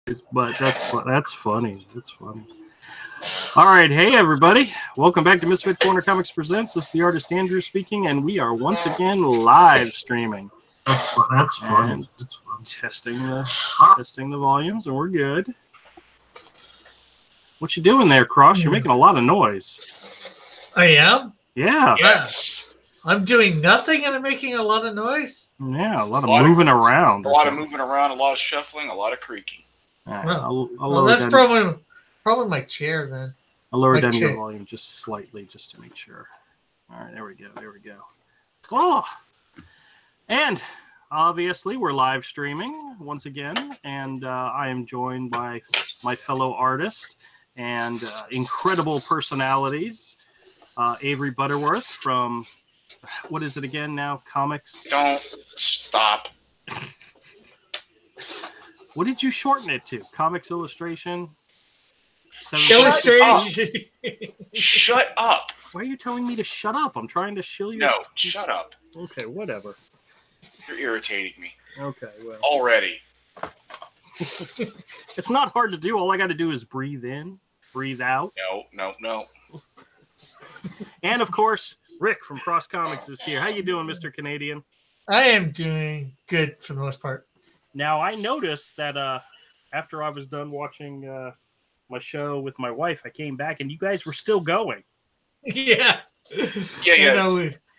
But that's funny. That's funny. All right, hey everybody, welcome back to Misfit Corner Comics Presents. This is the artist Andrew speaking, and we are once again live streaming. That's funny. Testing the volumes, and we're good. What you doing there, Cross? You're making a lot of noise. I am? Yeah. I'm doing nothing and I'm making a lot of noise? Yeah, a lot of moving around. A lot of moving around, a lot of shuffling, a lot of creaking. Right, well, that's probably my chair then. I'll lower down your volume just slightly just to make sure. All right, there we go. Oh, and obviously we're live streaming once again, and I am joined by my fellow artist and incredible personalities, Avery Butterworth from, what is it again now? Comics? Don't stop. What did you shorten it to? Comics Illustration? Illustration. Shut up. Why are you telling me to shut up? I'm trying to shill you. No, shut up. Okay, whatever. You're irritating me. Okay, well. Already. It's not hard to do. All I got to do is breathe in, breathe out. No. And, of course, Rick from Cross Comics is here. How you doing, Mr. Canadian? I am doing good for the most part. Now, I noticed that after I was done watching my show with my wife, I came back and you guys were still going. Yeah.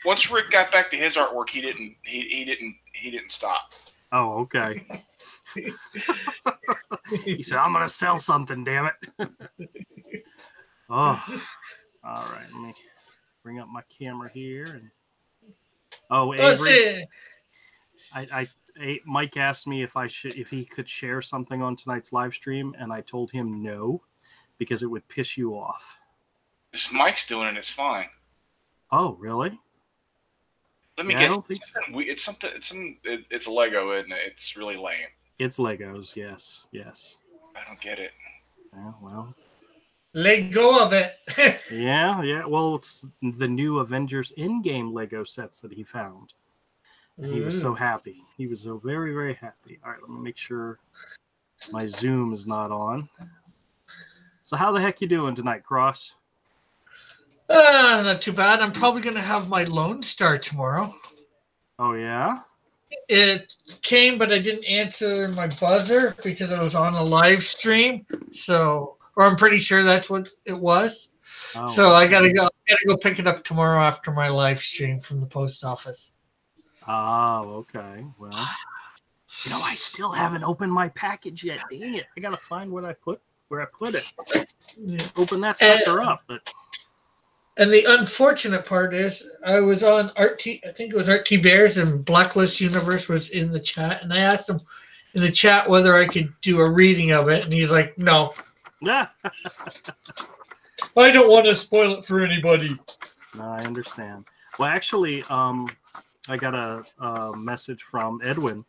Once Rick got back to his artwork, he didn't stop. Oh, okay. He said, "I'm gonna sell something, damn it." Oh, all right. Let me bring up my camera here. And Avery, Mike asked me if he could share something on tonight's live stream, and I told him no, because it would piss you off. If Mike's doing it, it's fine. Oh, really? Let me guess. I don't think so. It's Lego, isn't it? It's really lame. It's Legos, yes. I don't get it. Yeah, well. Let go of it. Yeah. Well, it's the new Avengers Endgame Lego sets that he found. And he was so happy. He was so very, very happy. All right, let me make sure my Zoom is not on. So how the heck you doing tonight, Cross? Not too bad. I'm probably going to have my Lone Star tomorrow. Oh, yeah? It came, but I didn't answer my buzzer because I was on a live stream. Or I'm pretty sure that's what it was. Oh, so I gotta go pick it up tomorrow after my live stream from the post office. Oh, okay. Well, I still haven't opened my package yet. Dang it! I gotta find where I put it. Yeah. Open that sucker up. And the unfortunate part is, I was on I think it was RT Bears, and Blacklist Universe was in the chat, and I asked him in the chat whether I could do a reading of it, and he's like, "No." I don't want to spoil it for anybody. No, I understand. Well, actually, I got a message from Edwin.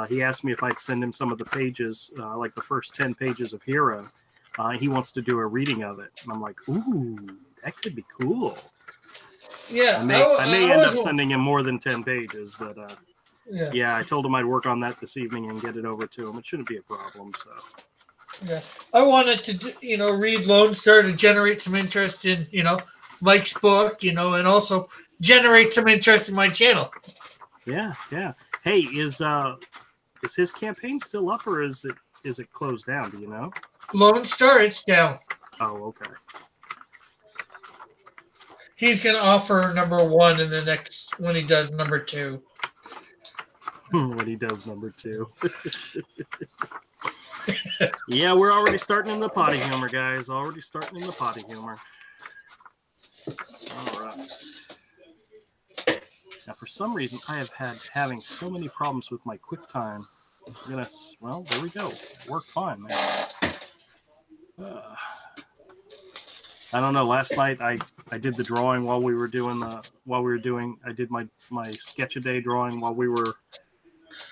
He asked me if I'd send him some of the pages, like the first 10 pages of Hero. He wants to do a reading of it. And I'm like, ooh, that could be cool. Yeah. I may end up sending him more than 10 pages, but yeah, I told him I'd work on that this evening and get it over to him. It shouldn't be a problem, so... Yeah, I wanted to, read Lone Star to generate some interest in, Mike's book, and also generate some interest in my channel. Yeah. Hey, is his campaign still up, or is it closed down? Do you know? Lone Star, it's down. Oh, okay. He's gonna offer number 1 in the next when he does number 2. When he does number 2. Yeah, we're already starting in the potty humor, guys. Already starting in the potty humor. All right. Now, for some reason, I have having so many problems with my QuickTime. Well, there we go. Worked fine, man. I don't know. Last night, I did the drawing while we were doing I did my sketch a day drawing while we were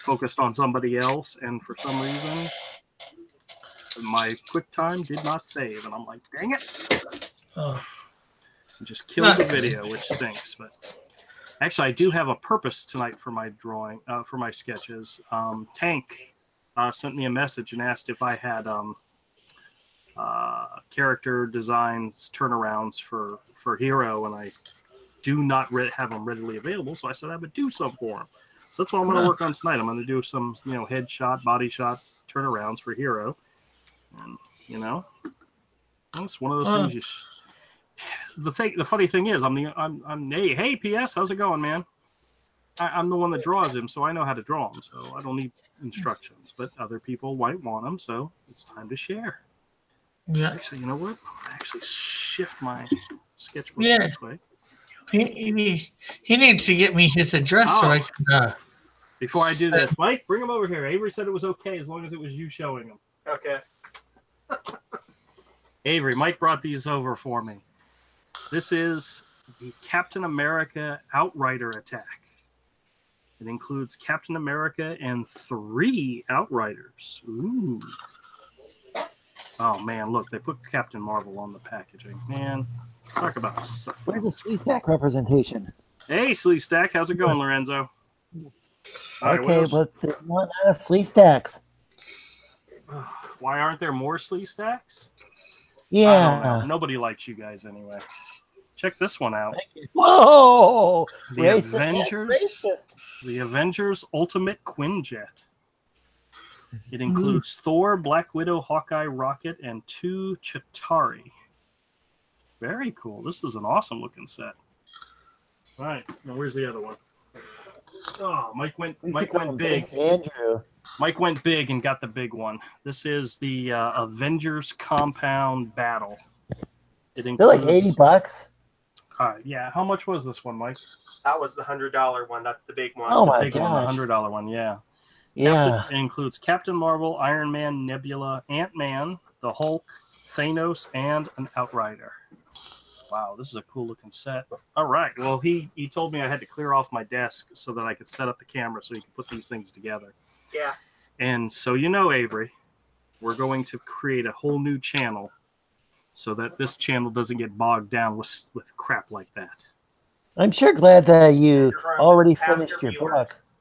focused on somebody else, and for some reason, my QuickTime did not save, and I'm like, dang it. I just killed the video, which stinks. But actually, I do have a purpose tonight for my drawing, for my sketches. Tank sent me a message and asked if I had character designs turnarounds for Hero, and I do not have them readily available. So I said I would do some for him. So that's what I'm going to work on tonight. I'm going to do some, headshot, body shot turnarounds for Hero, and that's one of those things. The funny thing is, hey PS, how's it going, man? I'm the one that draws him, so I know how to draw him. So I don't need instructions, but other people might want them. So it's time to share. Yeah. Actually, you know what? I'll actually shift my sketchbook this way. He needs to get me his address so I can. Before I do this, Mike, bring him over here. Avery said it was okay as long as it was you showing him. Okay. Avery, Mike brought these over for me. This is the Captain America Outrider attack. It includes Captain America and 3 Outriders. Ooh. Oh, man, look, they put Captain Marvel on the packaging. Man, talk about suck. Where's the Sleestack representation? Hey, Sleestack, how's it going, Lorenzo? Okay, but there's not enough Sleestacks. Why aren't there more Sleestacks? Yeah. I don't know. Nobody likes you guys anyway. Check this one out. Whoa! The Avengers Ultimate Quinjet. It includes Thor, Black Widow, Hawkeye, Rocket, and 2 Chitauri. Very cool. This is an awesome looking set. All right, now where's the other one? Oh, Mike went big. Andrew. Mike went big and got the big one. This is the Avengers Compound Battle. It includes, they're like $80. Yeah. How much was this one, Mike? That was the $100 one. That's the big one. Oh my god, the $100 one. Yeah. Yeah. It includes Captain Marvel, Iron Man, Nebula, Ant-Man, the Hulk, Thanos, and an Outrider. Wow, this is a cool looking set. All right. Well, he told me I had to clear off my desk so that I could set up the camera so he could put these things together. Yeah. And so Avery, we're going to create a whole new channel so that this channel doesn't get bogged down with crap like that. I'm sure glad that you already finished your books.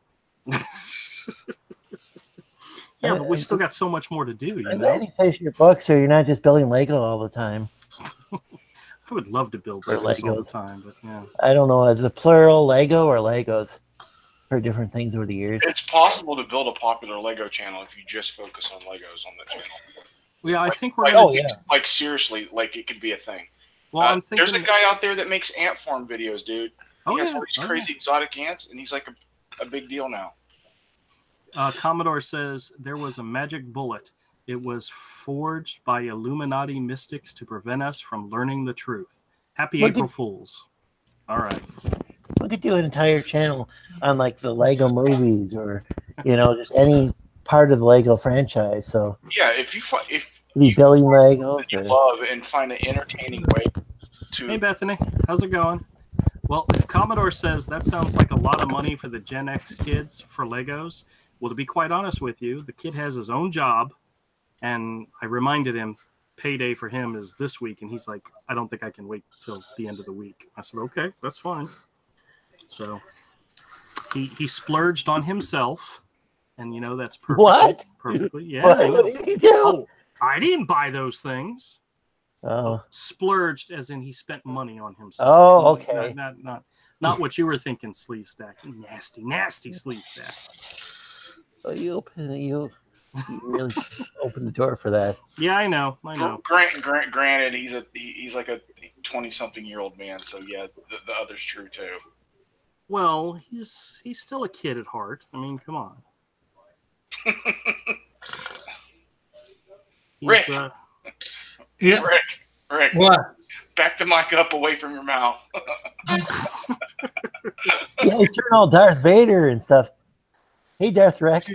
Yeah, but we still got so much more to do. I'm glad you finished your books so you're not just building Lego all the time. I would love to build Legos all the time, but yeah. I don't know, is it plural Lego or Legos? Heard different things over the years. It's possible to build a popular Lego channel if you just focus on Legos on the channel. Yeah, I think we're like seriously, like it could be a thing. Well, I'm thinking, there's a guy out there that makes ant farm videos, dude. He has all these crazy exotic ants, and he's like a big deal now. Commodore says there was a magic bullet. It was forged by Illuminati mystics to prevent us from learning the truth. Happy April Fools. All right. We could do an entire channel on like the Lego movies or, just any part of the Lego franchise. So yeah, if you building Legos, you love and find an entertaining way to. Hey Bethany, how's it going? Well, Commodore says that sounds like a lot of money for the Gen X kids for Legos. Well, to be quite honest with you, the kid has his own job, and I reminded him payday for him is this week, and he's like, I don't think I can wait till the end of the week. I said, okay, that's fine. So he splurged on himself, and that's perfect. What? Perfectly, yeah. What did he do? Oh, I didn't buy those things. Oh, splurged as in he spent money on himself. Oh, okay. Not what you were thinking, Sleestack. Nasty Sleestack. So you really opened the door for that. Yeah, I know. Granted, he's like a 20-something-year-old man, so yeah, the other's true too. Well, he's still a kid at heart. I mean, come on. Rick. Yeah. Rick. What? Back the mic up away from your mouth. Yeah, he's turning all Darth Vader and stuff. Hey, Darth Rex.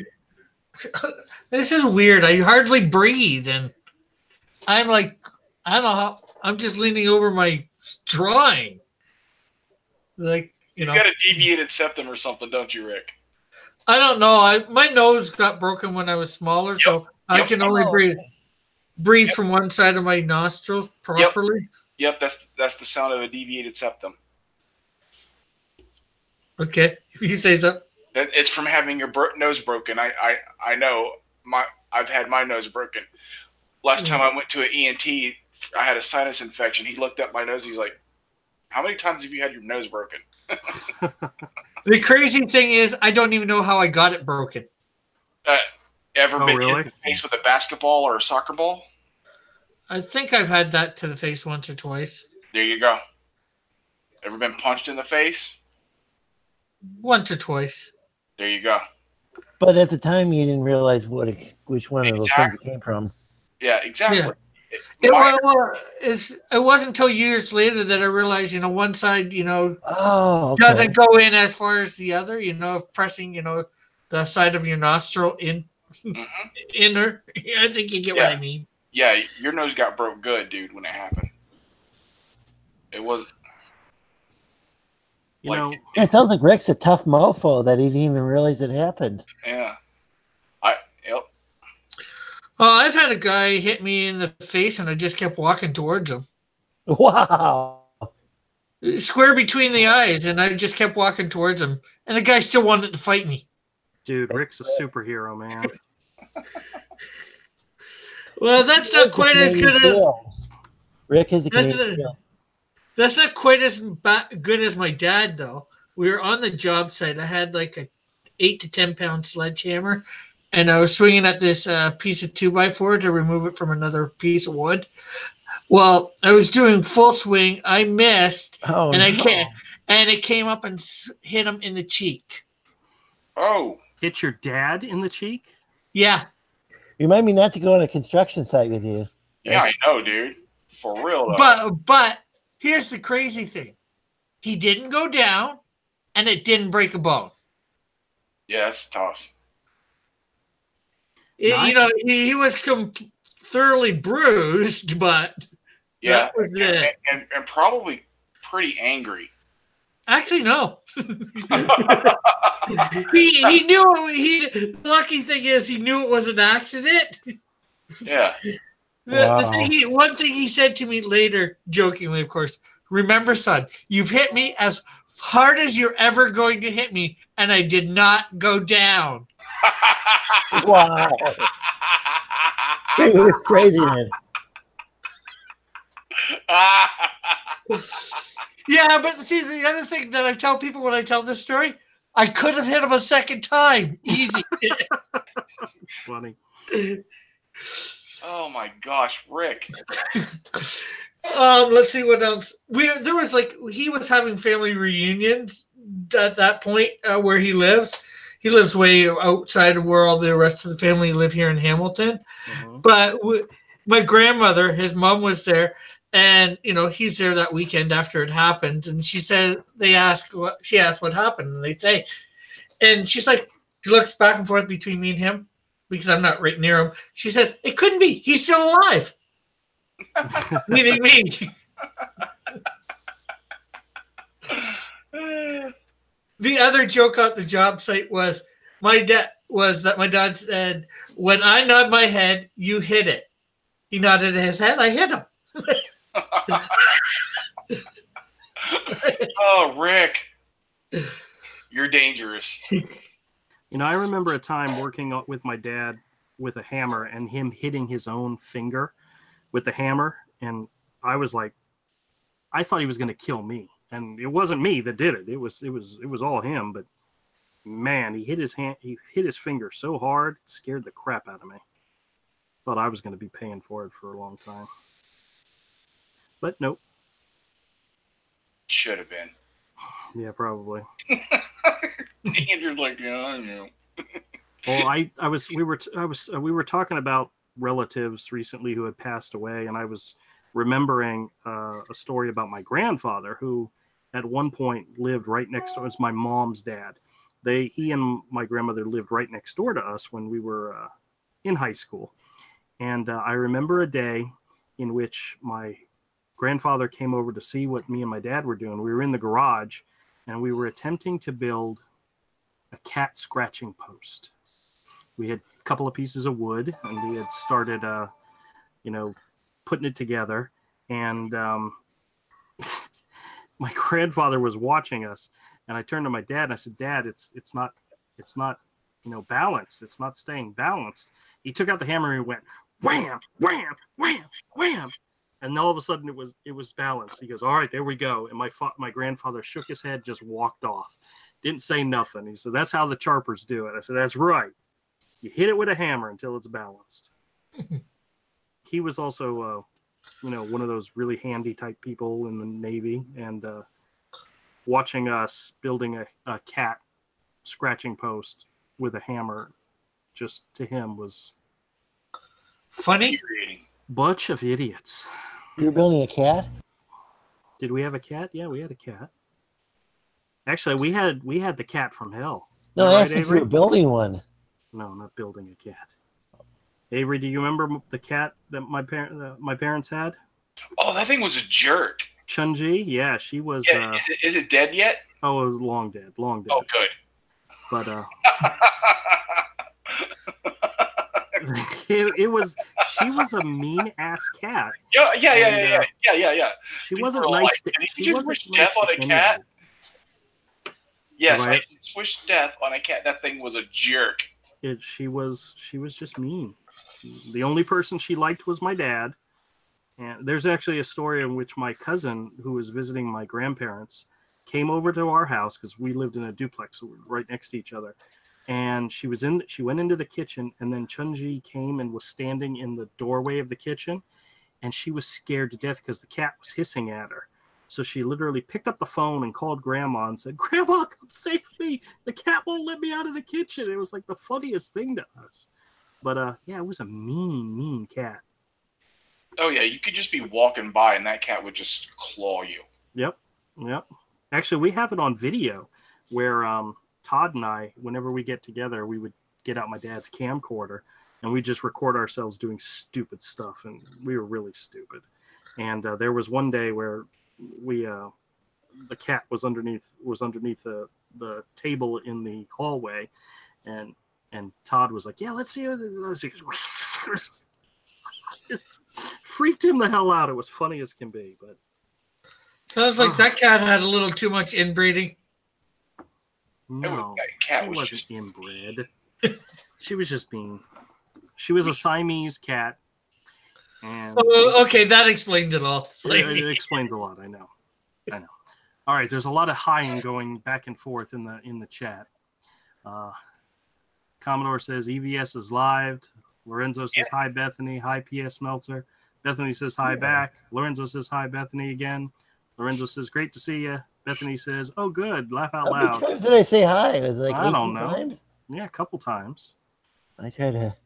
This is weird. I hardly breathe, and I'm like, I don't know how. I'm just leaning over my drawing. Like, you got a deviated septum or something, don't you, Rick? I don't know. My nose got broken when I was smaller, so I can only breathe from one side of my nostrils properly. Yep, that's the sound of a deviated septum. Okay, if you say so. It's from having your nose broken. I know I've had my nose broken. Last time I went to an ENT, I had a sinus infection. He looked up my nose. He's like, "How many times have you had your nose broken?" The crazy thing is, I don't even know how I got it broken. Ever been really? hit in the face with a basketball or a soccer ball? I think I've had that to the face once or twice. There you go. Ever been punched in the face? Once or twice. There you go. But at the time, you didn't realize which one of those things it came from. Yeah, exactly. Yeah. It wasn't until years later that I realized, one side, okay. doesn't go in as far as the other, pressing, the side of your nostril inner. I think you get what I mean. Yeah, your nose got broke good, dude, when it happened. It was... It sounds like Rick's a tough mofo that he didn't even realize it happened. Yeah. Yep. I've had a guy hit me in the face and I just kept walking towards him. Wow. Square between the eyes, and I just kept walking towards him. And the guy still wanted to fight me. Dude, Rick's a superhero, man. Well, that's not quite as good as... Rick is a Canadian. That's not quite as good as my dad, though. We were on the job site. I had like a 8 to 10 pound sledgehammer, and I was swinging at this piece of 2x4 to remove it from another piece of wood. Well, I was doing full swing. I missed, and it came up and hit him in the cheek. Oh, hit your dad in the cheek? Yeah. Remind me not to go on a construction site with you. Yeah, I know, dude. For real, though. But here's the crazy thing. He didn't go down, and it didn't break a bone. Yeah, that's tough. He was thoroughly bruised, but that was it. And probably pretty angry. Actually, no. he knew. The lucky thing is he knew it was an accident. Yeah. One thing he said to me later, jokingly, of course, remember, son, you've hit me as hard as you're ever going to hit me, and I did not go down. Wow. It was crazy, man. Yeah, but see, the other thing that I tell people when I tell this story, I could have hit him a second time. Easy. It's funny. Oh my gosh, Rick. Let's see what else. He was having family reunions at that point where he lives. He lives way outside of where all the rest of the family live here in Hamilton. Mm-hmm. But my grandmother, his mom, was there, and he's there that weekend after it happened. And she asked what happened, and they say, and she's like, she looks back and forth between me and him because I'm not right near him. She says, "It couldn't be. He's still alive." Meaning me. The other joke at the job site was that my dad said, "When I nod my head, you hit it." He nodded his head. I hit him. Oh, Rick, you're dangerous. I remember a time working with my dad with a hammer and him hitting his own finger with the hammer, and I was like, I thought he was going to kill me, and it wasn't me that did it. It was all him. But man, he hit his finger so hard, it scared the crap out of me. Thought I was going to be paying for it for a long time, but nope. Should have been. Yeah, probably. Andrew's like, yeah, I know. Well, we were talking about relatives recently who had passed away, and I was remembering a story about my grandfather, who at one point lived right next door. It was my mom's dad. He and my grandmother lived right next door to us when we were in high school, and I remember a day in which my grandfather came over to see what me and my dad were doing. We were in the garage, and we were attempting to build a cat scratching post. We had a couple of pieces of wood, and we had started, putting it together. And my grandfather was watching us, and I turned to my dad and I said, "Dad, it's not balanced. It's not staying balanced." He took out the hammer and he went wham, wham, wham, wham. And all of a sudden it was balanced. He goes, all right, there we go. And my grandfather shook his head, just walked off. Didn't say nothing. He said, that's how the Charpers do it. I said, that's right. You hit it with a hammer until it's balanced. He was also, one of those really handy type people in the Navy. And watching us building a cat scratching post with a hammer, just to him was funny. Bunch of idiots. You're building a cat? Did we have a cat? Yeah, we had a cat. Actually, we had the cat from hell. No, I asked if you were building one. No, not building a cat. Avery, do you remember the cat that my parents had? Oh, that thing was a jerk. Chunji? Yeah, she was. Yeah, is it dead yet? Oh, it was long dead. Long dead. Oh, good. But she was a mean ass cat. Yeah. She wasn't nice. Did you wish death on a cat? Yes, I wished death on a cat. That thing was a jerk. She was just mean. The only person she liked was my dad. And there's actually a story in which my cousin, who was visiting my grandparents, came over to our house because we lived in a duplex, so we were right next to each other. And she went into the kitchen, and then Chunji came and was standing in the doorway of the kitchen, and she was scared to death because the cat was hissing at her. So she literally picked up the phone and called Grandma and said, "Grandma, come save me! The cat won't let me out of the kitchen." It was like the funniest thing to us. But yeah, it was a mean cat. Oh yeah, you could just be walking by and that cat would just claw you. Yep. Actually, we have it on video where Todd and I, whenever we get together, we would get out my dad's camcorder and we just record ourselves doing stupid stuff, and we were really stupid. And there was one day where the cat was underneath the table in the hallway, and Todd was like, "Yeah, let's see." Freaked him the hell out. It was funny as can be, but sounds like that cat had a little too much inbreeding. No, she wasn't inbred. She was just being. She was a Siamese cat. And okay, that explains it all. It explains a lot. I know. All right, there's a lot of high going back and forth in the chat. Commodore says EVS is live. Lorenzo says hi, Bethany. Hi, PS Meltzer. Bethany says hi back. Lorenzo says hi, Bethany again. Lorenzo says great to see you. Bethany says, "Oh, good." Laugh out loud. How many times did I say hi? Was it like I don't know. times? Yeah, a couple times. I try to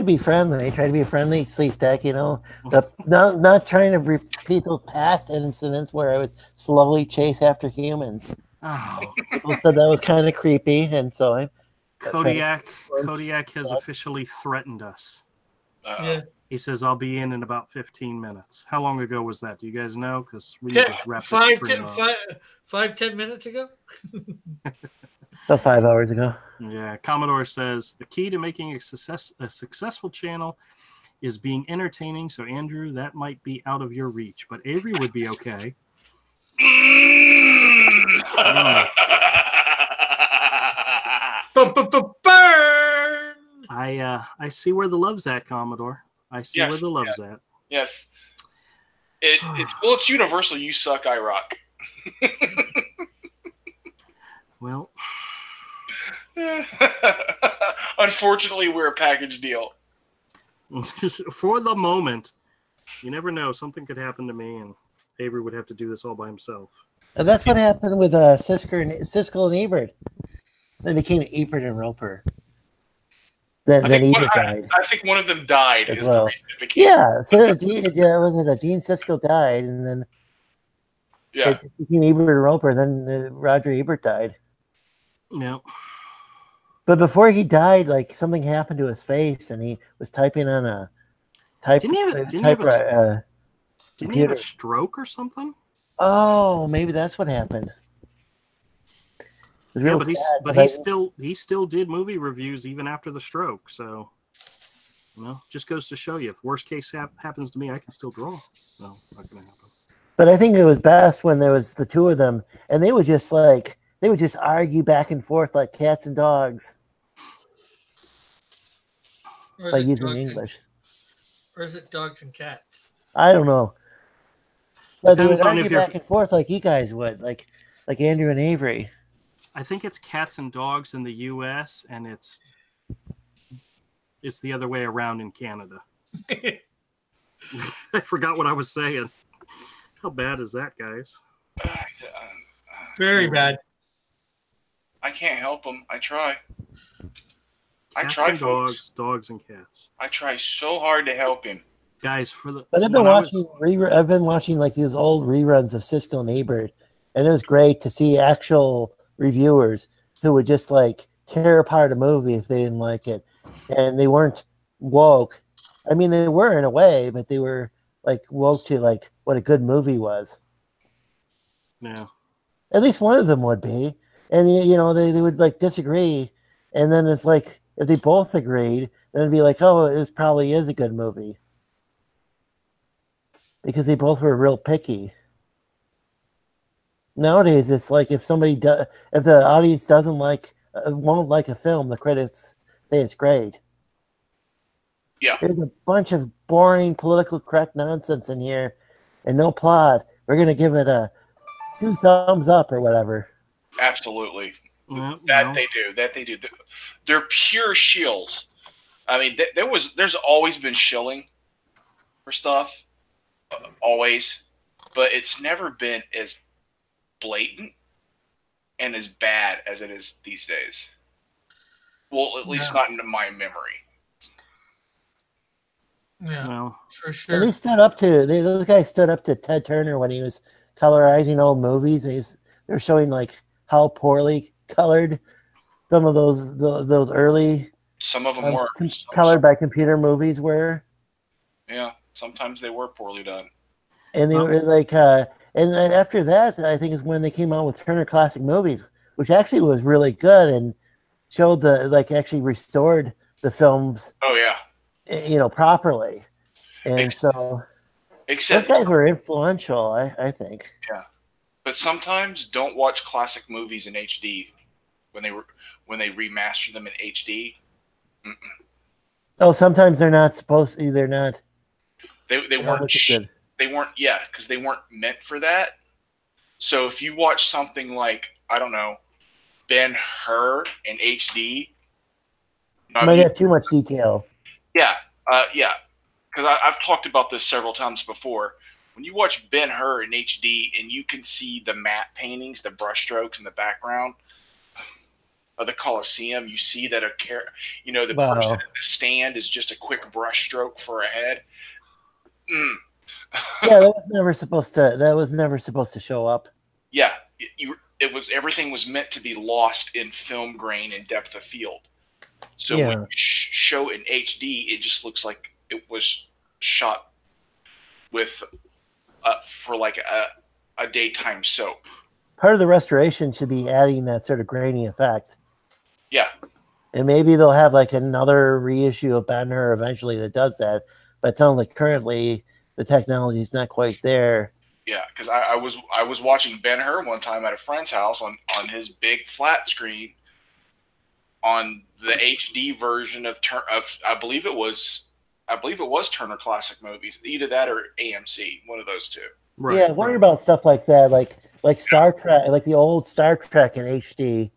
be friendly. I try to be a friendly sleep stack, but not trying to repeat those past incidents where I would slowly chase after humans. Oh. People said that was kind of creepy, and so I. Kodiak has officially threatened us. Yeah. He says, "I'll be in about 15 minutes." How long ago was that? Do you guys know? Because we need to wrap this stream up. 10 minutes ago? About 5 hours ago. Yeah. Commodore says, the key to making a successful channel is being entertaining. So, Andrew, that might be out of your reach. But Avery would be okay. Burn! I see where the love's at, Commodore. I see where the love's at. Yes. It's universal. You suck, I rock. Well. Unfortunately, we're a package deal. For the moment. You never know. Something could happen to me, and Avery would have to do this all by himself. And that's what happened with Siskel and Ebert. They became Ebert and Roper. Then Ebert died. I think one of them died. As well. Yeah, so was it Gene Siskel died, and then it became Ebert and Roper, and then Roger Ebert died. Yeah. But before he died, like something happened to his face, and he was typing on a Didn't he have a stroke or something? Oh, maybe that's what happened. Yeah, but he still did movie reviews even after the stroke. So, just goes to show you, if worst case happens to me, I can still draw. No, not gonna happen. But I think it was best when there was the two of them, and they would just argue back and forth like cats and dogs. Or is by it using dogs and- English. Or is it dogs and cats? I don't know. But they would Depends on argue if you're- back and forth like you guys would, like Andrew and Avery. I think it's cats and dogs in the U.S. and it's the other way around in Canada. I forgot what I was saying. How bad is that, guys? Very bad. I can't help them. I try. I Cats try, and folks. dogs and cats. I try so hard to help him. Guys, But I've been watching like these old reruns of Cisco Neighbor, and it was great to see actual reviewers who would just like tear apart a movie if they didn't like it, and they weren't woke. I mean, they were in a way, but they were like woke to like what a good movie was. Yeah. At least one of them would be, and they would like disagree, and then it's like if they both agreed, then it'd be like, oh, it probably is a good movie. Because they both were real picky. Nowadays, it's like if the audience won't like a film, the critics say it's great. Yeah. There's a bunch of boring political correct nonsense in here, and no plot. We're gonna give it a 2 thumbs up or whatever. Absolutely. Well, They do. They're pure shills. I mean, there's always been shilling for stuff. Always, but it's never been as blatant and as bad as it is these days. Well, at least not in my memory. Yeah, well, for sure. And those guys stood up to Ted Turner when he was colorizing old movies. They're showing like how poorly colored some of those early Some of them were colored by computer movies were. Yeah, sometimes they were poorly done. And they were like, and then after that, I think is when they came out with Turner Classic Movies, which actually was really good and showed actually restored the films. Oh yeah, properly. And except those guys were influential, I think. Yeah, but sometimes don't watch classic movies in HD when they remaster them in HD. Mm-mm. Oh, sometimes they're not supposed to. They're not. They weren't. They weren't. Yeah, because they weren't meant for that. So if you watch something like, I don't know, Ben-Hur in HD, might have too much detail. Yeah, yeah. Because I've talked about this several times before. When you watch Ben-Hur in HD and you can see the matte paintings, the brushstrokes in the background of the Colosseum, you see that the person in the stand is just a quick brushstroke for a head. Yeah, that was never supposed to show up. Yeah, everything was meant to be lost in film grain and depth of field. So when you show in HD, it just looks like it was shot with for like a daytime soap. Part of the restoration should be adding that sort of grainy effect. Yeah. And maybe they'll have like another reissue of Ben-Hur eventually that does that. But it sounds like currently the technology is not quite there. Yeah, because I was watching Ben-Hur one time at a friend's house on his big flat screen on the HD version of I believe it was Turner Classic Movies, either that or AMC, one of those two. Right, yeah, I wonder about stuff like that, like Star Trek, like the old Star Trek in HD.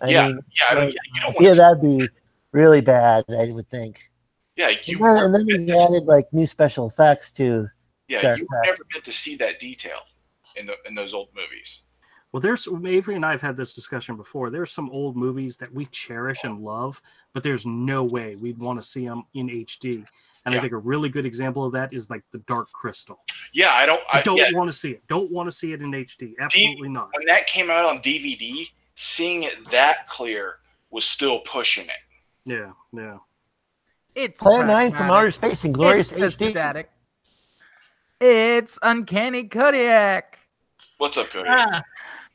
That'd be really bad, I would think. Yeah, and then you added like new special effects to. Yeah, you were never meant to see that detail in those old movies. Well, there's Avery and I have had this discussion before. There's some old movies that we cherish and love, but there's no way we'd want to see them in HD. And I think a really good example of that is like The Dark Crystal. Yeah, I don't want to see it. Don't want to see it in HD. Absolutely not. When that came out on DVD, seeing it that clear was still pushing it. Yeah, yeah. It's Plan 9 from Outer Space in glorious HD. Static. It's Uncanny Kodiak. What's up, Kodiak?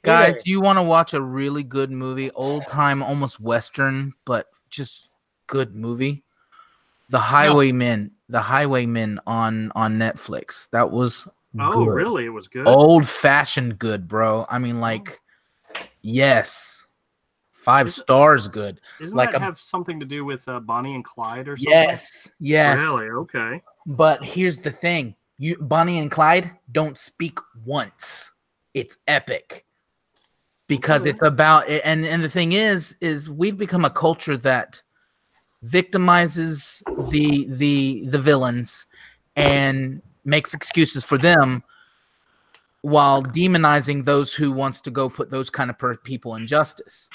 Guys, you want to watch a really good movie, old time, almost Western, but just good movie? The Highwaymen on Netflix. That was good. Really? It was good? Old fashioned good, bro. I mean, like, yes. 5 stars good. Doesn't Like that have something to do with Bonnie and Clyde or something? yes. Really? Okay. But here's the thing: Bonnie and Clyde don't speak once. It's epic because it's about and the thing is we've become a culture that victimizes the villains and makes excuses for them while demonizing those who wants to go put those kind of people in justice.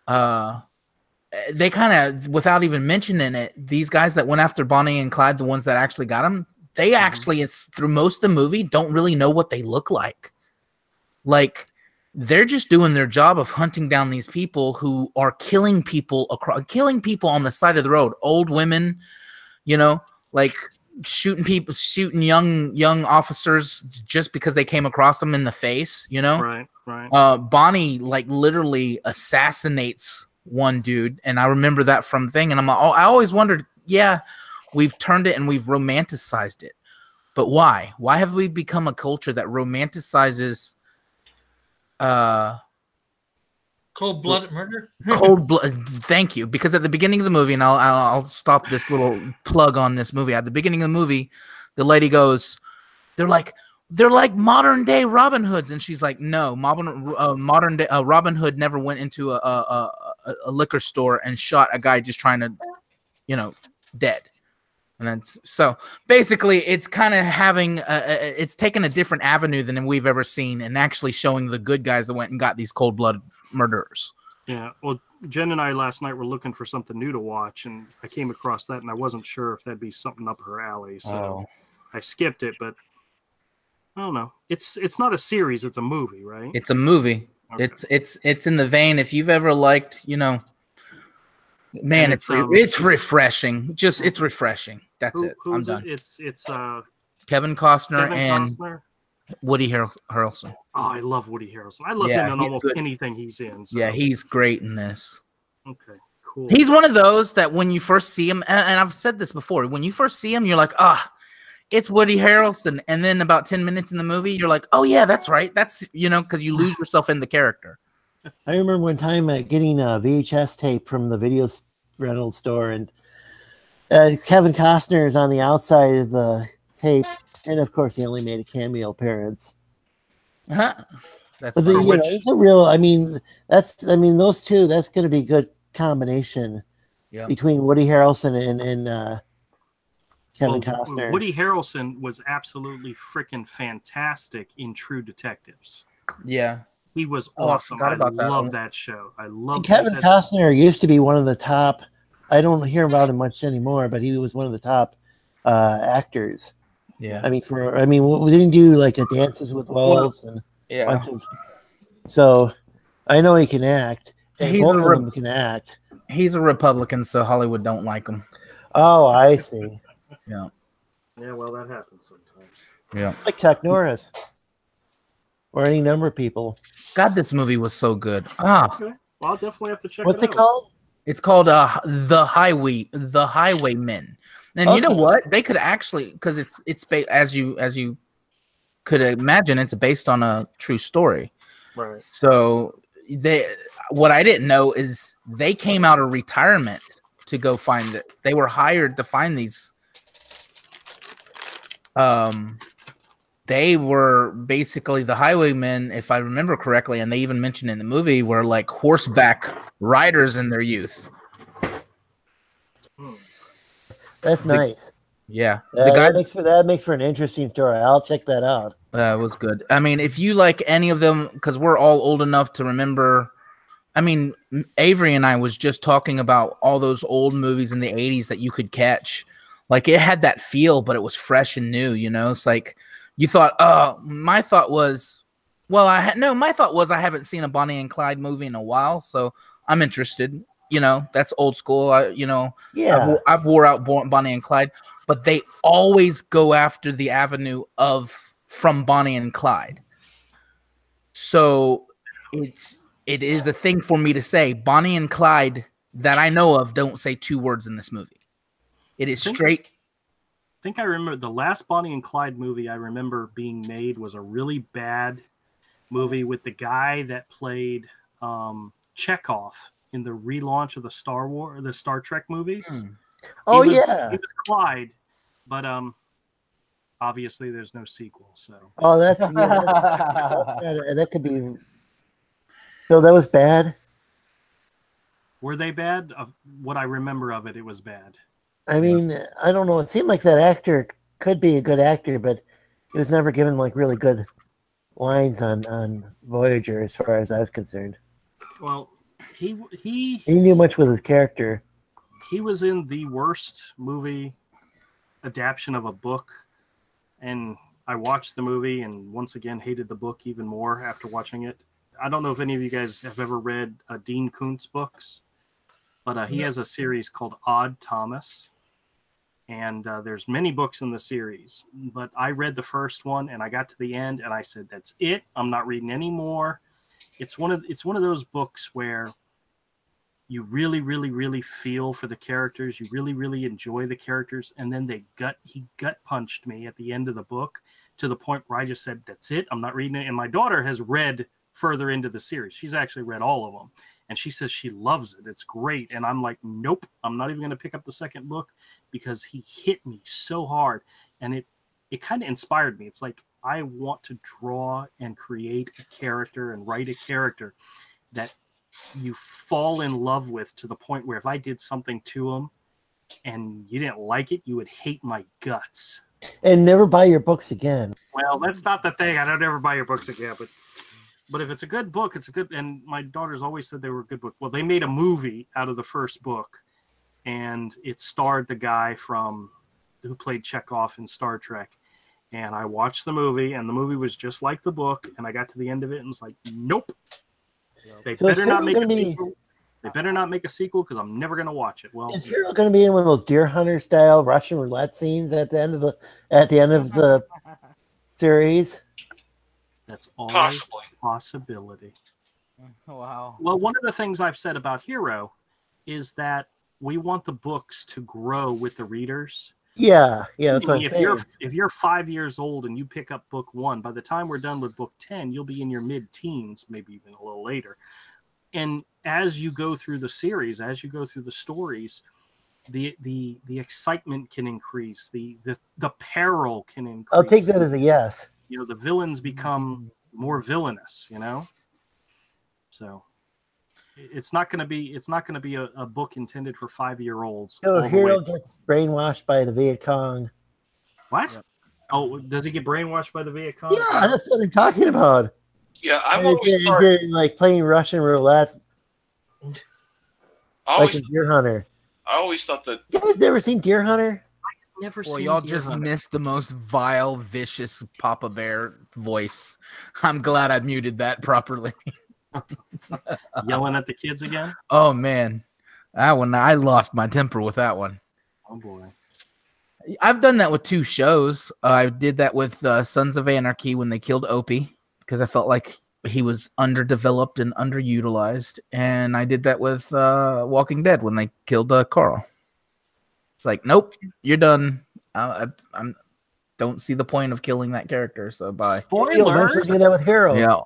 They kind of, without even mentioning it, these guys that went after Bonnie and Clyde, the ones that actually got them, they actually, it's through most of the movie, don't really know what they look like. Like, they're just doing their job of hunting down these people who are killing people on the side of the road. Old women, you know, like shooting young officers just because they came across them in the face, you know? Right. Bonnie, like, literally assassinates one dude, and I remember that from thing, and I always wondered, yeah, we've turned it and we've romanticized it, but why have we become a culture that romanticizes cold-blooded murder? Thank you, because at the beginning of the movie, and I'll stop this little plug on this movie. At the beginning of the movie, the lady goes, they're like modern day Robin Hoods, and she's like, no, modern day Robin Hood never went into a liquor store and shot a guy just trying to, dead. And that's so basically it's kind of having it's taken a different avenue than we've ever seen, and actually showing the good guys that went and got these cold-blooded murderers. Yeah, well, Jen and I last night were looking for something new to watch, and I came across that, and I wasn't sure if that'd be something up her alley, so I skipped it. But I don't know. It's not a series; it's a movie, right? It's a movie. Okay. It's in the vein. If you've ever liked, man, it's refreshing. It's refreshing. That's it. I'm done. It's Kevin Costner and Woody Harrelson. Oh, I love Woody Harrelson. I love him in almost anything he's in. So. Yeah, he's great in this. Okay, cool. He's one of those that when you first see him, and I've said this before, when you first see him, you're like, it's Woody Harrelson. And then about 10 minutes in the movie, you're like, oh, yeah, that's right. That's, because you lose yourself in the character. I remember one time getting a VHS tape from the video rental store, and Kevin Costner is on the outside of the tape, and of course he only made a cameo appearance. That's but it's a real. Those two. That's going to be a good combination between Woody Harrelson and Kevin Costner. Woody Harrelson was absolutely freaking fantastic in True Detectives. Yeah. He was awesome. I love that show. I love Kevin Costner used to be one of the top. I don't hear about him much anymore, but he was one of the top actors. Yeah. We didn't do like a Dances with Wolves and so I know he can act. Both of them can act. He's a Republican, so Hollywood don't like him. Oh, I see. Yeah. Yeah, well, that happens sometimes. Yeah. Like Chuck Norris. Or any number of people. God, this movie was so good. Okay. Well, I'll definitely have to check What's it out. What's it called? It's called The Highwaymen. And you know what? They could actually, because it's as you could imagine, it's based on a true story. Right. So what I didn't know is they came out of retirement to go find this. They were hired to find these. They were basically the highwaymen, if I remember correctly, and they even mentioned in the movie, were like horseback riders in their youth. That's nice. Yeah. That makes for an interesting story. I'll check that out. It was good. If you like any of them, because we're all old enough to remember. Avery and I was just talking about all those old movies in the 80s that you could catch. Like, it had that feel, but it was fresh and new, It's like, you thought, my thought was I haven't seen a Bonnie and Clyde movie in a while, so I'm interested. That's old school. I've wore out Bonnie and Clyde, but they always go after the avenue from Bonnie and Clyde. So it is a thing for me to say Bonnie and Clyde that I know of don't say 2 words in this movie. It is straight. I think I remember the last Bonnie and Clyde movie I remember being made was a really bad movie with the guy that played Chekhov in the relaunch of the Star Trek movies. Oh, he was yeah. Clyde, but obviously there's no sequel. So Oh, that's that could be. So that was bad. were they bad? What I remember of it, it was bad. I mean, I don't know. It seemed like that actor could be a good actor, but he was never given like really good lines on Voyager, as far as I was concerned. Well, he knew much with his character. He was in the worst movie adaptation of a book, and I watched the movie and once again hated the book even more after watching it. I don't know if any of you guys have ever read Dean Koontz books, but he has a series called Odd Thomas, and there's many books in the series. But I read the first one, and I got to the end, and I said, "That's it. I'm not reading any more." It's one of those books where you really, really, really feel for the characters. You really, really enjoy the characters, and then he gut punched me at the end of the book to the point where I just said, "That's it. I'm not reading it." And my daughter has read further into the series. She's actually read all of them, and she says she loves it. It's great. And I'm like, nope, I'm not even going to pick up the second book because he hit me so hard. And it kind of inspired me. It's like, I want to draw and create a character and write a character that you fall in love with to the point where if I did something to him and you didn't like it, you would hate my guts. And never buy your books again. Well, that's not the thing. I don't ever buy your books again, but if it's a good book, it's a good. And my daughters always said they were a good book. Well, they made a movie out of the first book, and it starred the guy who played Chekhov in Star Trek. And I watched the movie, and the movie was just like the book. And I got to the end of it, and it's like, nope. They better not make a sequel. They better not make a sequel because I'm never going to watch it. Well, is Hero going to be in one of those Deer Hunter style Russian roulette scenes at the end of the series? That's always Possibly. a possibility. Wow. Well, one of the things I've said about Hero is that we want the books to grow with the readers. Yeah, that's what I'm saying. If you're 5 years old and you pick up book 1, by the time we're done with book 10, you'll be in your mid-teens, maybe even a little later. And as you go through the series, as you go through the stories, the excitement can increase, the peril can increase. I'll take that as a yes. The villains become more villainous, So it's not going to be a book intended for 5-year-olds. So Hero gets brainwashed by the Viet Cong. What? Yeah. Oh, does he get brainwashed by the Viet Cong? Yeah, that's what they're talking about. Yeah, I've always thought, like playing Russian roulette. Like a Deer Hunter. I always thought that. You guys never seen Deer Hunter? Never well, seen y'all Deer just Hunter. missed the most vile, vicious Papa Bear voice. I'm glad I muted that properly. Yelling at the kids again? Oh man, that one I lost my temper with that one. Oh boy. I've done that with 2 shows. I did that with Sons of Anarchy when they killed Opie because I felt like he was underdeveloped and underutilized, and I did that with Walking Dead when they killed Carl. It's like, nope, you're done. I don't see the point of killing that character. So bye. Spoilers. Do that with Hero. Yeah.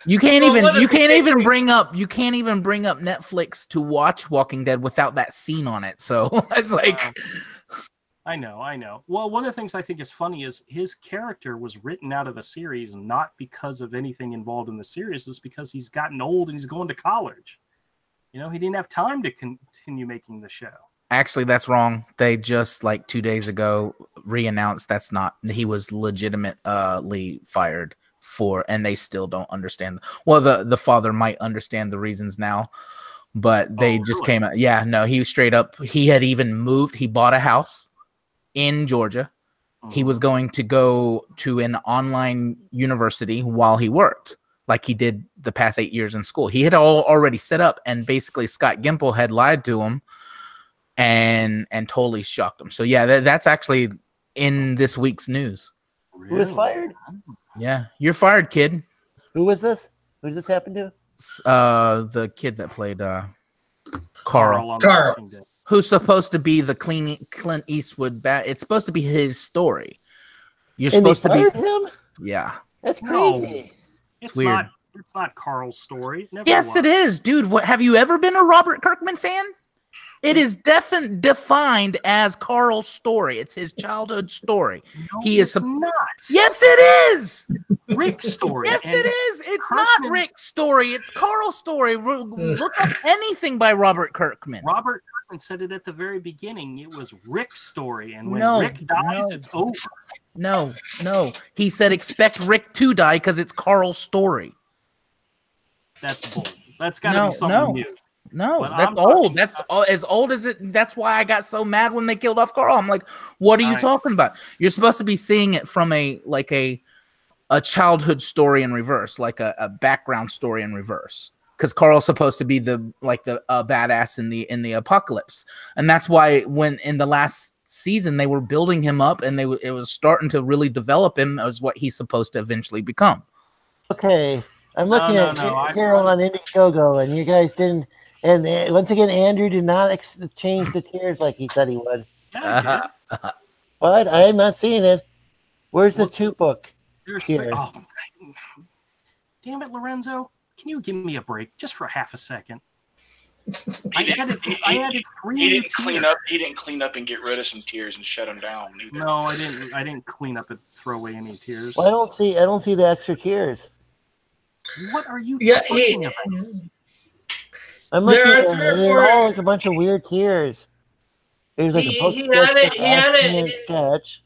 You can't even bring up Netflix to watch Walking Dead without that scene on it. So it's like, I know. Well, one of the things I think is funny is his character was written out of the series not because of anything involved in the series. It's because he's gotten old and he's going to college. He didn't have time to continue making the show. Actually, that's wrong. They just 2 days ago re-announced he was legitimately fired and they still don't understand. Well, the father might understand the reasons now, but they just came out. Yeah, no, he was straight up. He had even moved. He bought a house in Georgia. He was going to go to an online university while he worked, like he did the past 8 years in school. He had already set up, and basically Scott Gimple had lied to him and totally shocked him. So yeah, that's actually in this week's news. Who was fired? Yeah, you're fired, kid. Who was this? Who did this happen to? The kid that played Carl. Who's supposed to be the Clint Eastwood It's supposed to be his story. You're supposed to be him? Yeah. That's crazy. It's weird. not. It's not Carl's story. It never Yes, was. it is, dude. What have you ever been a Robert Kirkman fan? It is defined as Carl's story. It's his childhood story. No, He is it's not. Yes, it is. Rick's story. Yes, And it is. It's Kirkman- not Rick's story. It's Carl's story. Look up anything by Robert Kirkman. Robert Kirkman said it at the very beginning. It was Rick's story, and when No, Rick dies, no. it's over. No. He said expect Rick to die because it's Carl's story. That's bull. That's got to be something new. No, But that's I'm talking old. That's as old as it. That's why I got so mad when they killed off Carl. I'm like, what are you talking about? You're supposed to be seeing it from a childhood story in reverse, like a background story in reverse. Because Carl's supposed to be the badass in the apocalypse, and that's why when in the last season they were building him up, and it was starting to really develop him as what he's supposed to eventually become. Okay, I'm looking at Hero on IndieGoGo, and you guys didn't. And once again, Andrew did not change the tiers like he said he would. Yeah, I did. What? I am not seeing it. Where's the 2-book tier? Oh, damn it, Lorenzo! Can you give me a break just for half a second? I added 3 He new didn't clean tiers. up. He didn't clean up and get rid of some tiers and shut them down. Either. No, I didn't. I didn't clean up and throw away any tiers. Well, I don't see the extra tiers. What are you Yeah, talking about? I'm looking There are at them. 3 or They're 4 all like a bunch of weird tiers. There's like a book sketch.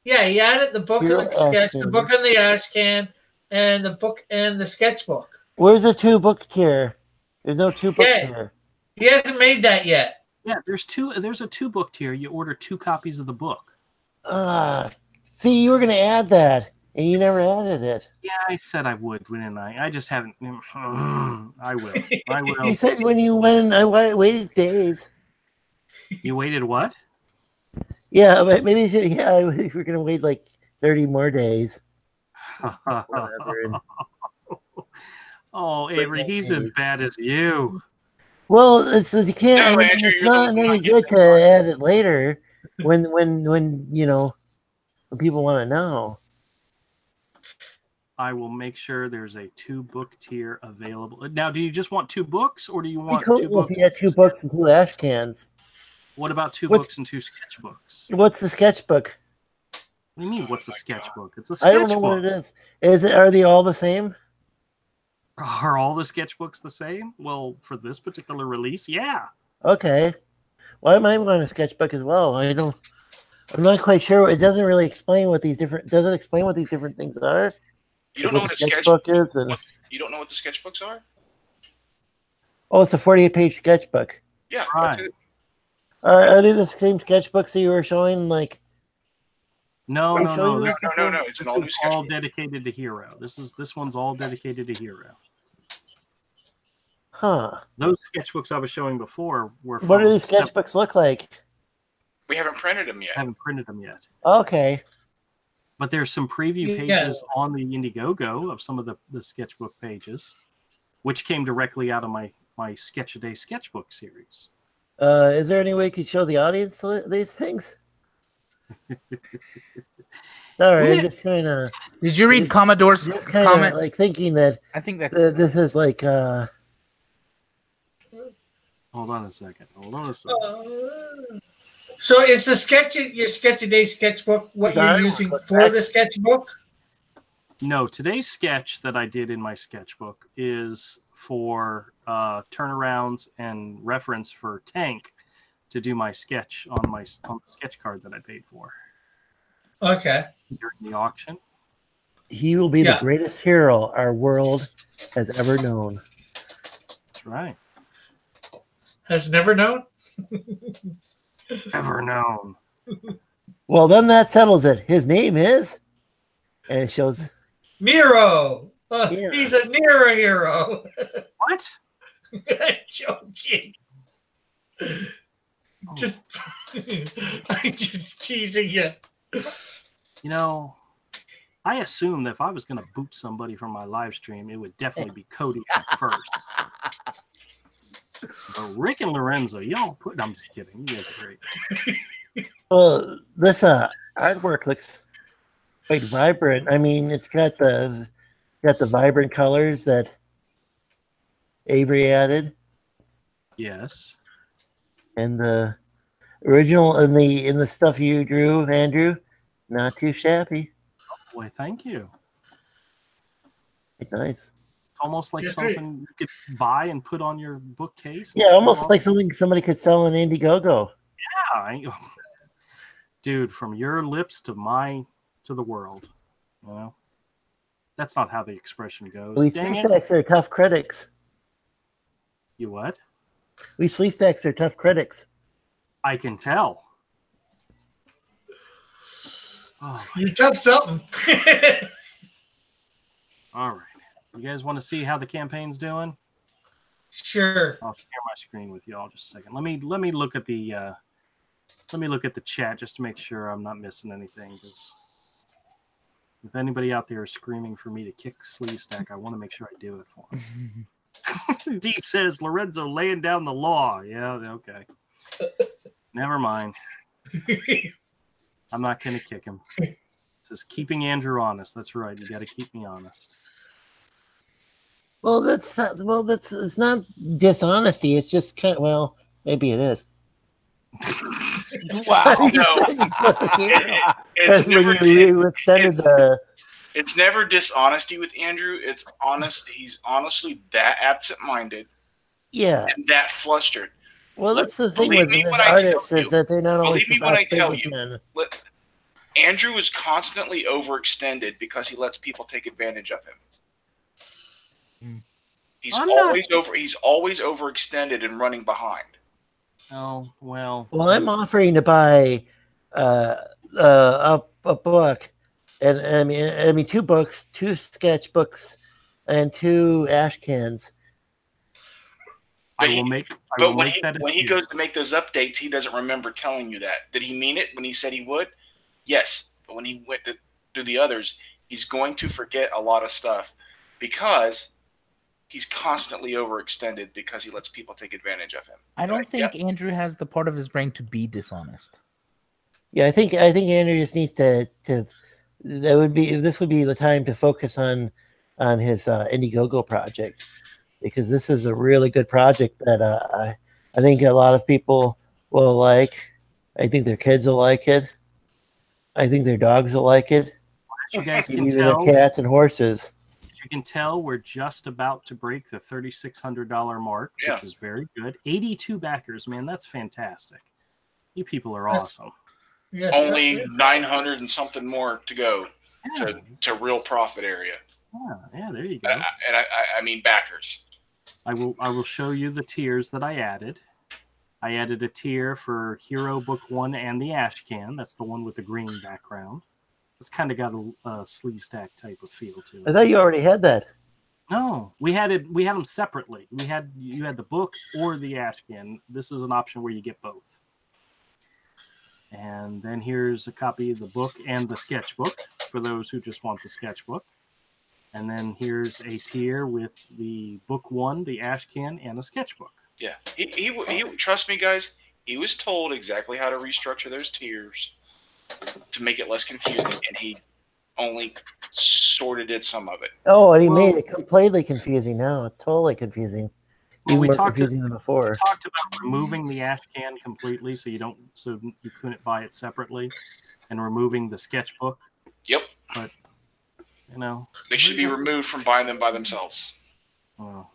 Yeah, he added the book Hero and the sketch, Ashcan. the book and the ash can, and the book and the sketchbook. Where's the 2-book tier? There's no 2-book tier. He hasn't made that yet. Yeah, there's a 2-book tier. You order 2 copies of the book. See, you were gonna add that, and you never added it. Yeah, I said I would, didn't I? I just haven't. I will. I will. You said when you went, I waited days. You waited what? Yeah, but maybe we're gonna wait like 30 more days. Whatever. Oh, Avery, he's as bad as you. Well, it's you can't. No, Andrew, it's not any good to add it later when when people want to know. I will make sure there's a 2-book tier available. Now, do you just want 2 books, or do you Be want cool 2 if books? you had 2 books and 2 ash cans. What about 2 books and 2 sketchbooks? What's the sketchbook? What do you mean? What's a sketchbook? It's a sketchbook. I don't know what it is. Are they all the same? Are all the sketchbooks the same? Well, for this particular release, yeah. Okay. Well, I might want a sketchbook as well. I'm not quite sure. It doesn't really explain what these different. Does it explain what these different things are? You don't know what a sketchbook is. You don't know what the sketchbooks are? Oh, it's a 48-page sketchbook. Yeah, Right. that's it. Are they the same sketchbooks that you were showing? Like, No. I'm showing This, you- No. It's an all new is all sketchbook. dedicated to Hero. This one's all dedicated to Hero. huh? Those sketchbooks I was showing before were. What do from these sketchbooks look like? We haven't printed them yet. I haven't printed them yet, Okay. but there's some preview pages on the IndieGoGo of some of the sketchbook pages, which came directly out of my Sketch a Day sketchbook series. Is there any way you could show the audience these things? All right, Yeah. just kind of. Did you read Commodore's comment? Like thinking that I think that's this is like. Hold on a second. So is your Sketch a Day sketchbook what you're using for the sketchbook? No, today's sketch that I did in my sketchbook is for turnarounds and reference for Tank to do my sketch on the sketch card that I paid for Okay. during the auction. He will be the greatest hero our world has ever known. That's right. Has never known? Ever known. Well, then that settles it. His name is, and it shows Nero. Yeah. He's a Nero hero. What? Joking. Just, I'm just teasing you. You know, I assumed that if I was going to boot somebody from my live stream, it would definitely be Cody first. But Rick and Lorenzo, y'all put. I'm just kidding. You guys are great. Well, this artwork looks quite vibrant. I mean, it's got the got the vibrant colors that Avery added, Yes. and the original in the stuff you drew, Andrew, not too shabby. Boy, thank you. Nice. Almost like Just something you could buy and put on your bookcase. Yeah, almost like something somebody could sell on IndieGoGo. Yeah, dude, from your lips to the world. You know, that's not how the expression goes. We Dang it. Sleestacks are tough critics. You what? We Sleestacks are tough critics. I can tell. Oh, You tough something. all right. You guys want to see how the campaign's doing? Sure. I'll share my screen with you all just a second. Let me look at the chat just to make sure I'm not missing anything. Because if anybody out there is screaming for me to kick Sleestack, I want to make sure I do it for him. D says Lorenzo laying down the law. Yeah, okay. Never mind. I'm not going to kick him. It says keeping Andrew honest. That's right. You got to keep me honest. Well, it's not dishonesty. It's just kind of, well, maybe it is. Wow. It's never dishonesty with Andrew. It's honest. He's honestly that absent-minded. Yeah. And that flustered. Well, that's the thing with artists is that they're not always the best businessmen. Andrew is constantly overextended because he lets people take advantage of him. He's always overextended and running behind. Oh, well. Well, I'm offering to buy a book, and I mean 2 books, 2 sketchbooks, and 2 ash cans. But when he goes to make those updates, he doesn't remember telling you that. Did he mean it when he said he would? Yes. But when he went to do the others, he's going to forget a lot of stuff because he's constantly overextended because he lets people take advantage of him. I don't think Andrew has the part of his brain to be dishonest. Yeah, I think Andrew just needs to this would be the time to focus on his IndieGoGo project, because this is a really good project that I think a lot of people will like. I think their kids will like it. I think their dogs will like it. You guys can even tell, their cats and horses. you can tell we're just about to break the $3,600 mark, which is very good. 82 backers, man, that's fantastic. You people are awesome. Yes, only 900 and something more to go to real profit area. Yeah, there you go. I mean backers. I will show you the tiers that I added. I added a tier for Hero Book 1 and the Ash Can. That's the one with the green background. It's kind of got a Sleestack type of feel to it. I thought you already had that. No, we had them separately. You had the book or the Ash Can. This is an option where you get both. And then here's a copy of the book and the sketchbook for those who just want the sketchbook. And then here's a tier with the book 1, the Ash Can, and a sketchbook. Yeah, he trust me, guys. He was told exactly how to restructure those tiers to make it less confusing, and he only sort of did some of it. Oh, and he made it completely confusing. Now it's totally confusing. We talked about removing the Ash Can completely, so you couldn't buy it separately, and removing the sketchbook. Yep. But they should be removed from buying them by themselves. Well,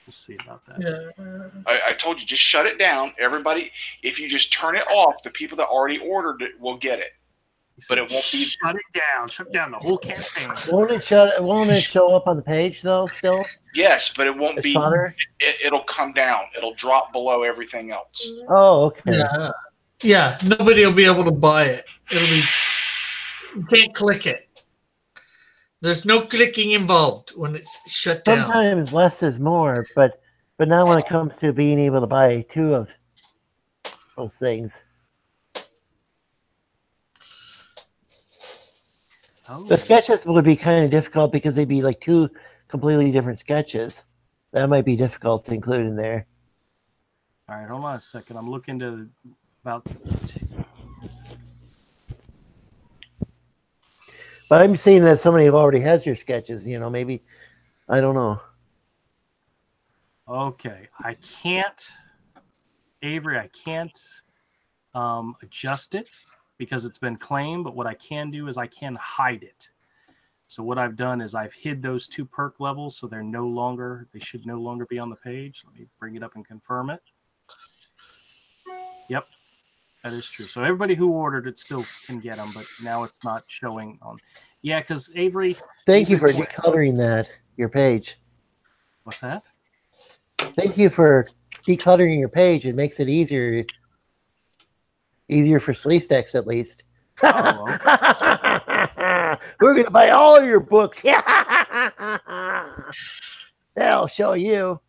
we'll see about that. Yeah. I told you, just shut it down. Everybody, if you just turn it off, the people that already ordered it will get it. But it won't be. Shut it down. Shut down the whole campaign. Won't it show up on the page though? Still. Yes, but it won't be. Fodder? It'll come down. It'll drop below everything else. Oh, okay. Yeah. Nobody will be able to buy it. You can't click it. There's no clicking involved when it's shut down. Sometimes less is more, but not when it comes to being able to buy 2 of those things. The sketches would be kind of difficult because they'd be like 2 completely different sketches. That might be difficult to include in there. All right, hold on a second. I'm looking to about. But I'm seeing that somebody who already has your sketches. Maybe I don't know. Okay, I can't, Avery. I can't adjust it because it's been claimed. But what I can do is I can hide it. So what I've done is I've hid those 2 perk levels, so they should no longer be on the page. Let me bring it up and confirm it. Yep, that is true. So everybody who ordered it still can get them, but now it's not showing on. Yeah, because Avery. Thank you for decluttering your page. What's that? Thank you for decluttering your page. It makes it easier for Sleestacks at least. Oh, We're gonna buy all your books. That'll show you.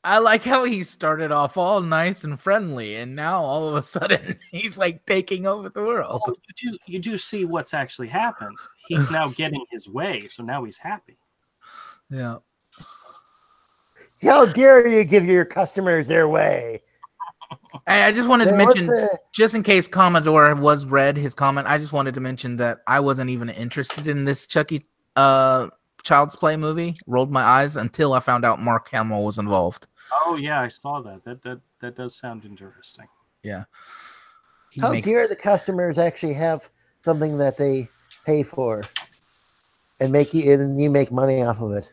I like how he started off all nice and friendly, and now all of a sudden he's like taking over the world. Well, you do see what's actually happened. He's now getting his way, so now he's happy. Yeah. How dare you give your customers their way? Hey, I just wanted to mention, just in case Commodore was read his comment, I just wanted to mention that I wasn't even interested in this Chucky Child's Play movie. Rolled my eyes until I found out Mark Hamill was involved. Oh yeah, I saw that. That does sound interesting. Yeah. How dare the customers actually have something that they pay for and you make money off of it?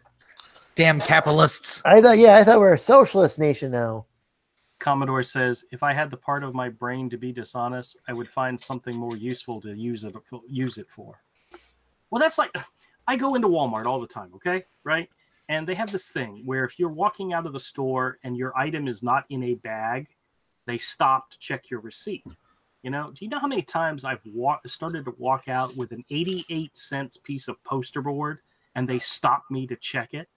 Damn capitalists. I thought we're a socialist nation now. Commodore says, if I had the part of my brain to be dishonest, I would find something more useful to use it for. Well, that's like, I go into Walmart all the time, okay? Right? And they have this thing where if you're walking out of the store and your item is not in a bag, they stop to check your receipt. Do you know how many times I've started to walk out with an 88-cent piece of poster board and they stop me to check it?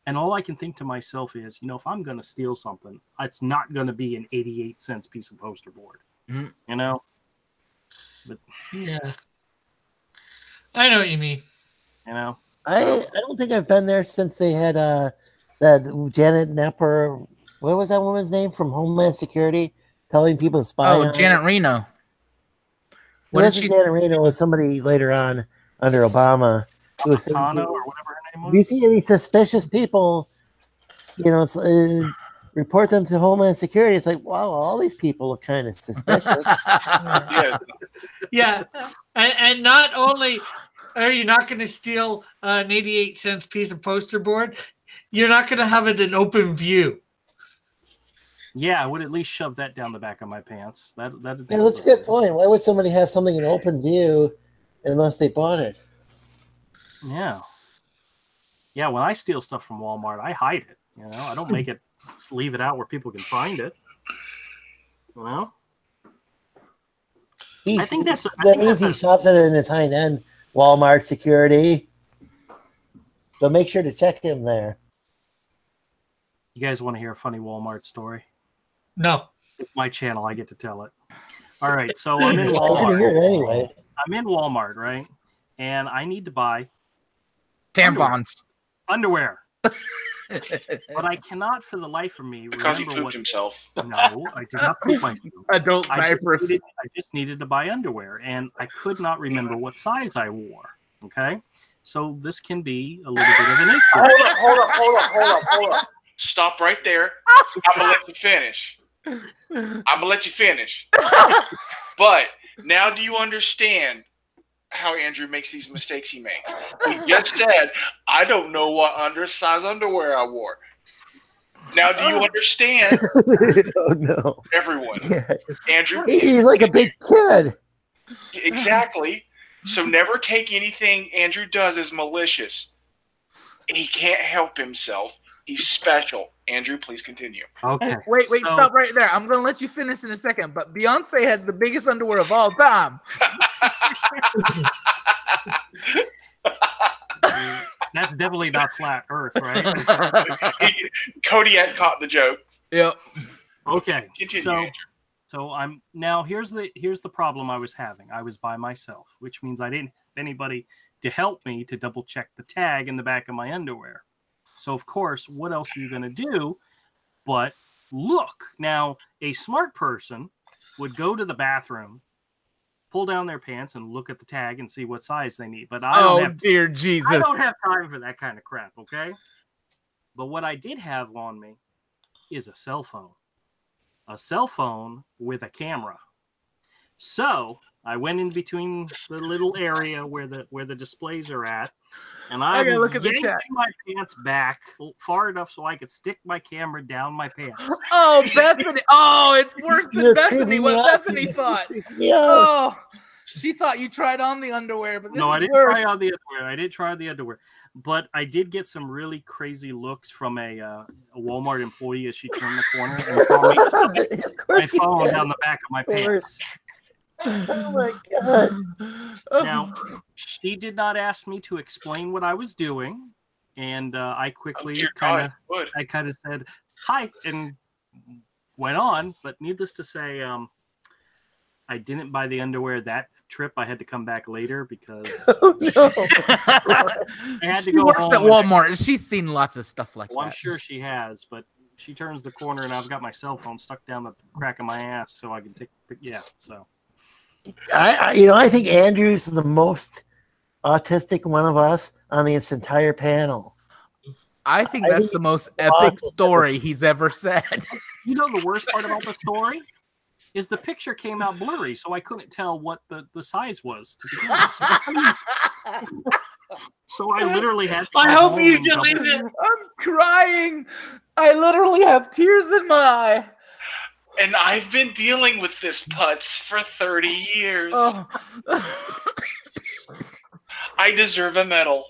And all I can think to myself is, if I'm going to steal something, it's not going to be an 88-cent piece of poster board. Mm. But yeah, I know what you mean. I don't think I've been there since they had that Janet Nepper. What was that woman's name from Homeland Security telling people to spy? Oh, Janet Reno. What is Janet Reno? Was somebody later on under Obama? Who was Tano or whatever her name was. If you see any suspicious people, report them to Homeland Security. It's like, wow, all these people look kind of suspicious. Yeah, and not only are you not going to steal an 88-cent piece of poster board, you're not going to have it in open view. Yeah, I would at least shove that down the back of my pants. That's a good point. Why would somebody have something in open view unless they bought it? Yeah. Yeah, when I steal stuff from Walmart, I hide it. I don't make it, leave it out where people can find it. I think that's he shops it in his hind end. Walmart security. So make sure to check him there. You guys want to hear a funny Walmart story? No. It's my channel. I get to tell it. All right. So I'm in Walmart. I'm going to hear it anyway. I'm in Walmart, right? And I need to buy tampons. Underwear. But I cannot for the life of me because he remember pooped himself. No, I did not poop myself. Adult diapers. I just needed to buy underwear, and I could not remember what size I wore. Okay, so this can be a little bit of an issue. Hold up. Stop right there. I'm gonna let you finish. But now, do you understand how Andrew makes these mistakes he makes? He just said, I don't know what undersize underwear I wore. Now, do you understand? Oh, no. Everyone. Yeah. Andrew. He's like a big kid. Exactly. So never take anything Andrew does as malicious. And he can't help himself. He's special. Andrew, please continue. Okay. Wait, stop right there. I'm going to let you finish in a second, but Beyonce has the biggest underwear of all time. That's definitely not flat Earth, right? Kodiak caught the joke. Yep. Okay. Continue, Andrew. So I'm now here's the problem I was having. I was by myself, which means I didn't have anybody to help me to double check the tag in the back of my underwear. So of course, what else are you going to do but look? Now, a smart person would go to the bathroom, pull down their pants, and look at the tag and see what size they need. But I don't have, dear Jesus. I don't have time for that kind of crap, okay? But what I did have on me is a cell phone. A cell phone with a camera. So I went in between the little area where the displays are at, and I gotta look at the yanked chat. my pants back far enough so I could stick my camera down my pants. Oh, Bethany. Oh, it's worse than You're Bethany. creeping What me out. Bethany thought. Yeah. Oh, she thought you tried on the underwear, but this No, is I didn't worse. try on the underwear. I did try the underwear, but I did get some really crazy looks from a Walmart employee as she turned the corner and saw me Of my course you phone did. down the back of my Of course. pants. Oh my god. Now, she did not ask me to explain what I was doing, and I quickly dear kind God, would. of said hi and went on. But needless to say, I didn't buy the underwear that trip. I had to come back later because Oh no. I had to She go works home at and- Walmart. She's seen lots of stuff like Well, I'm that. sure she has, but she turns the corner and I've got my cell phone stuck down the crack of my ass so I can take. Yeah, so I think Andrew's the most autistic one of us on this entire panel. I think I that's think the most it's epic awesome. story he's ever said. you know the worst part about the story is the picture came out blurry, so I couldn't tell what the size was to begin with. So I literally had to I go hope home you and double- deleted it. I'm crying. I literally have tears in my eye. And I've been dealing with this putz for 30 years. Oh. I deserve a medal.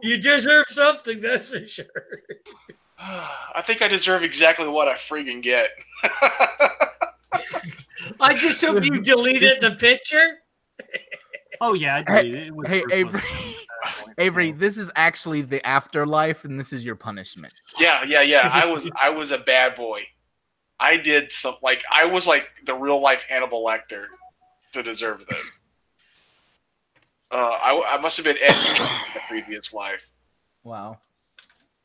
You deserve something, that's for sure. I think I deserve exactly what I freaking get. I just hope you deleted the picture. Oh yeah, I Hey, deleted it. It was hey, worthless Avery. at that point, Avery, so. this is actually the afterlife, and this is your punishment. Yeah. I was a bad boy. I did some I was like the real life Hannibal Lecter to deserve this. I must have been edgy in the previous life. Wow.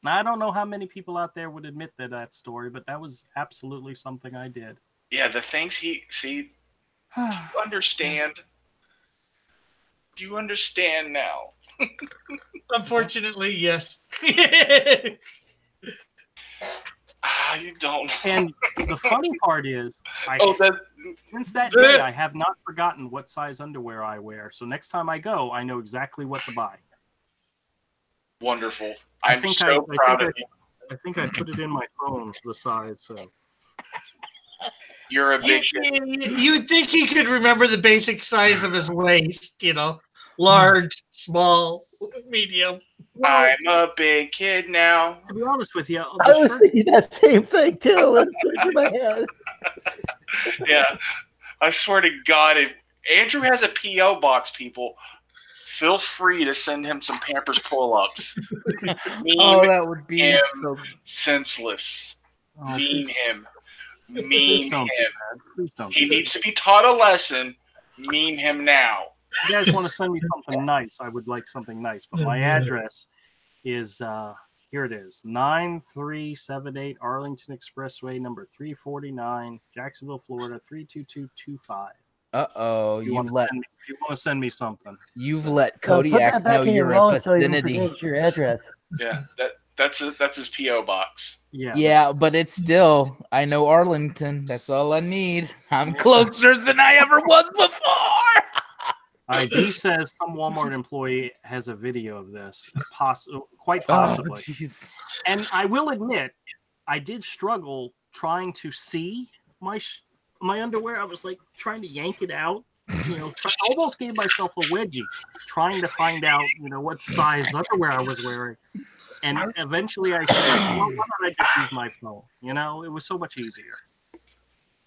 Now, I don't know how many people out there would admit that story, but that was absolutely something I did. Yeah, the things do you understand? Do you understand now? Unfortunately, yes. You don't. And the funny part is, since that Yeah. day, I have not forgotten what size underwear I wear. So next time I go, I know exactly what to buy. Wonderful. I I'm think so proud of you. I think I put it in my phone, the size. So You're a big kid. You'd think he could remember the basic size of his waist, large, small, medium. I'm a big kid now. to be honest with you, I was thinking that same thing too. It's in my head. Yeah. I swear to God, if Andrew has a P.O. box, people, feel free to send him some Pampers pull-ups. Oh, that would be him so... senseless. Oh, Meme him. please Meme don't him. do that. Please don't. He do that. needs to be taught a lesson. Meme him now. If you guys want to send me something nice, I would like something nice. But my address is here it is, 9378 Arlington Expressway, number 349, Jacksonville, Florida 32225. Uh-oh, If you you've want to send me something. let Put Kodiak that know back in your you're a wallet so you don't vicinity. forget your address. Yeah, that's his P.O. box. Yeah. Yeah, but it's still, I know Arlington. That's all I need. I'm closer than I ever was before. ID says some Walmart employee has a video of this, quite Oh, possibly. jeez. And I will admit, I did struggle trying to see my underwear. I was like trying to yank it out. I almost gave myself a wedgie trying to find out, what size underwear I was wearing. And eventually I said, well, why don't I just use my phone? It was so much easier.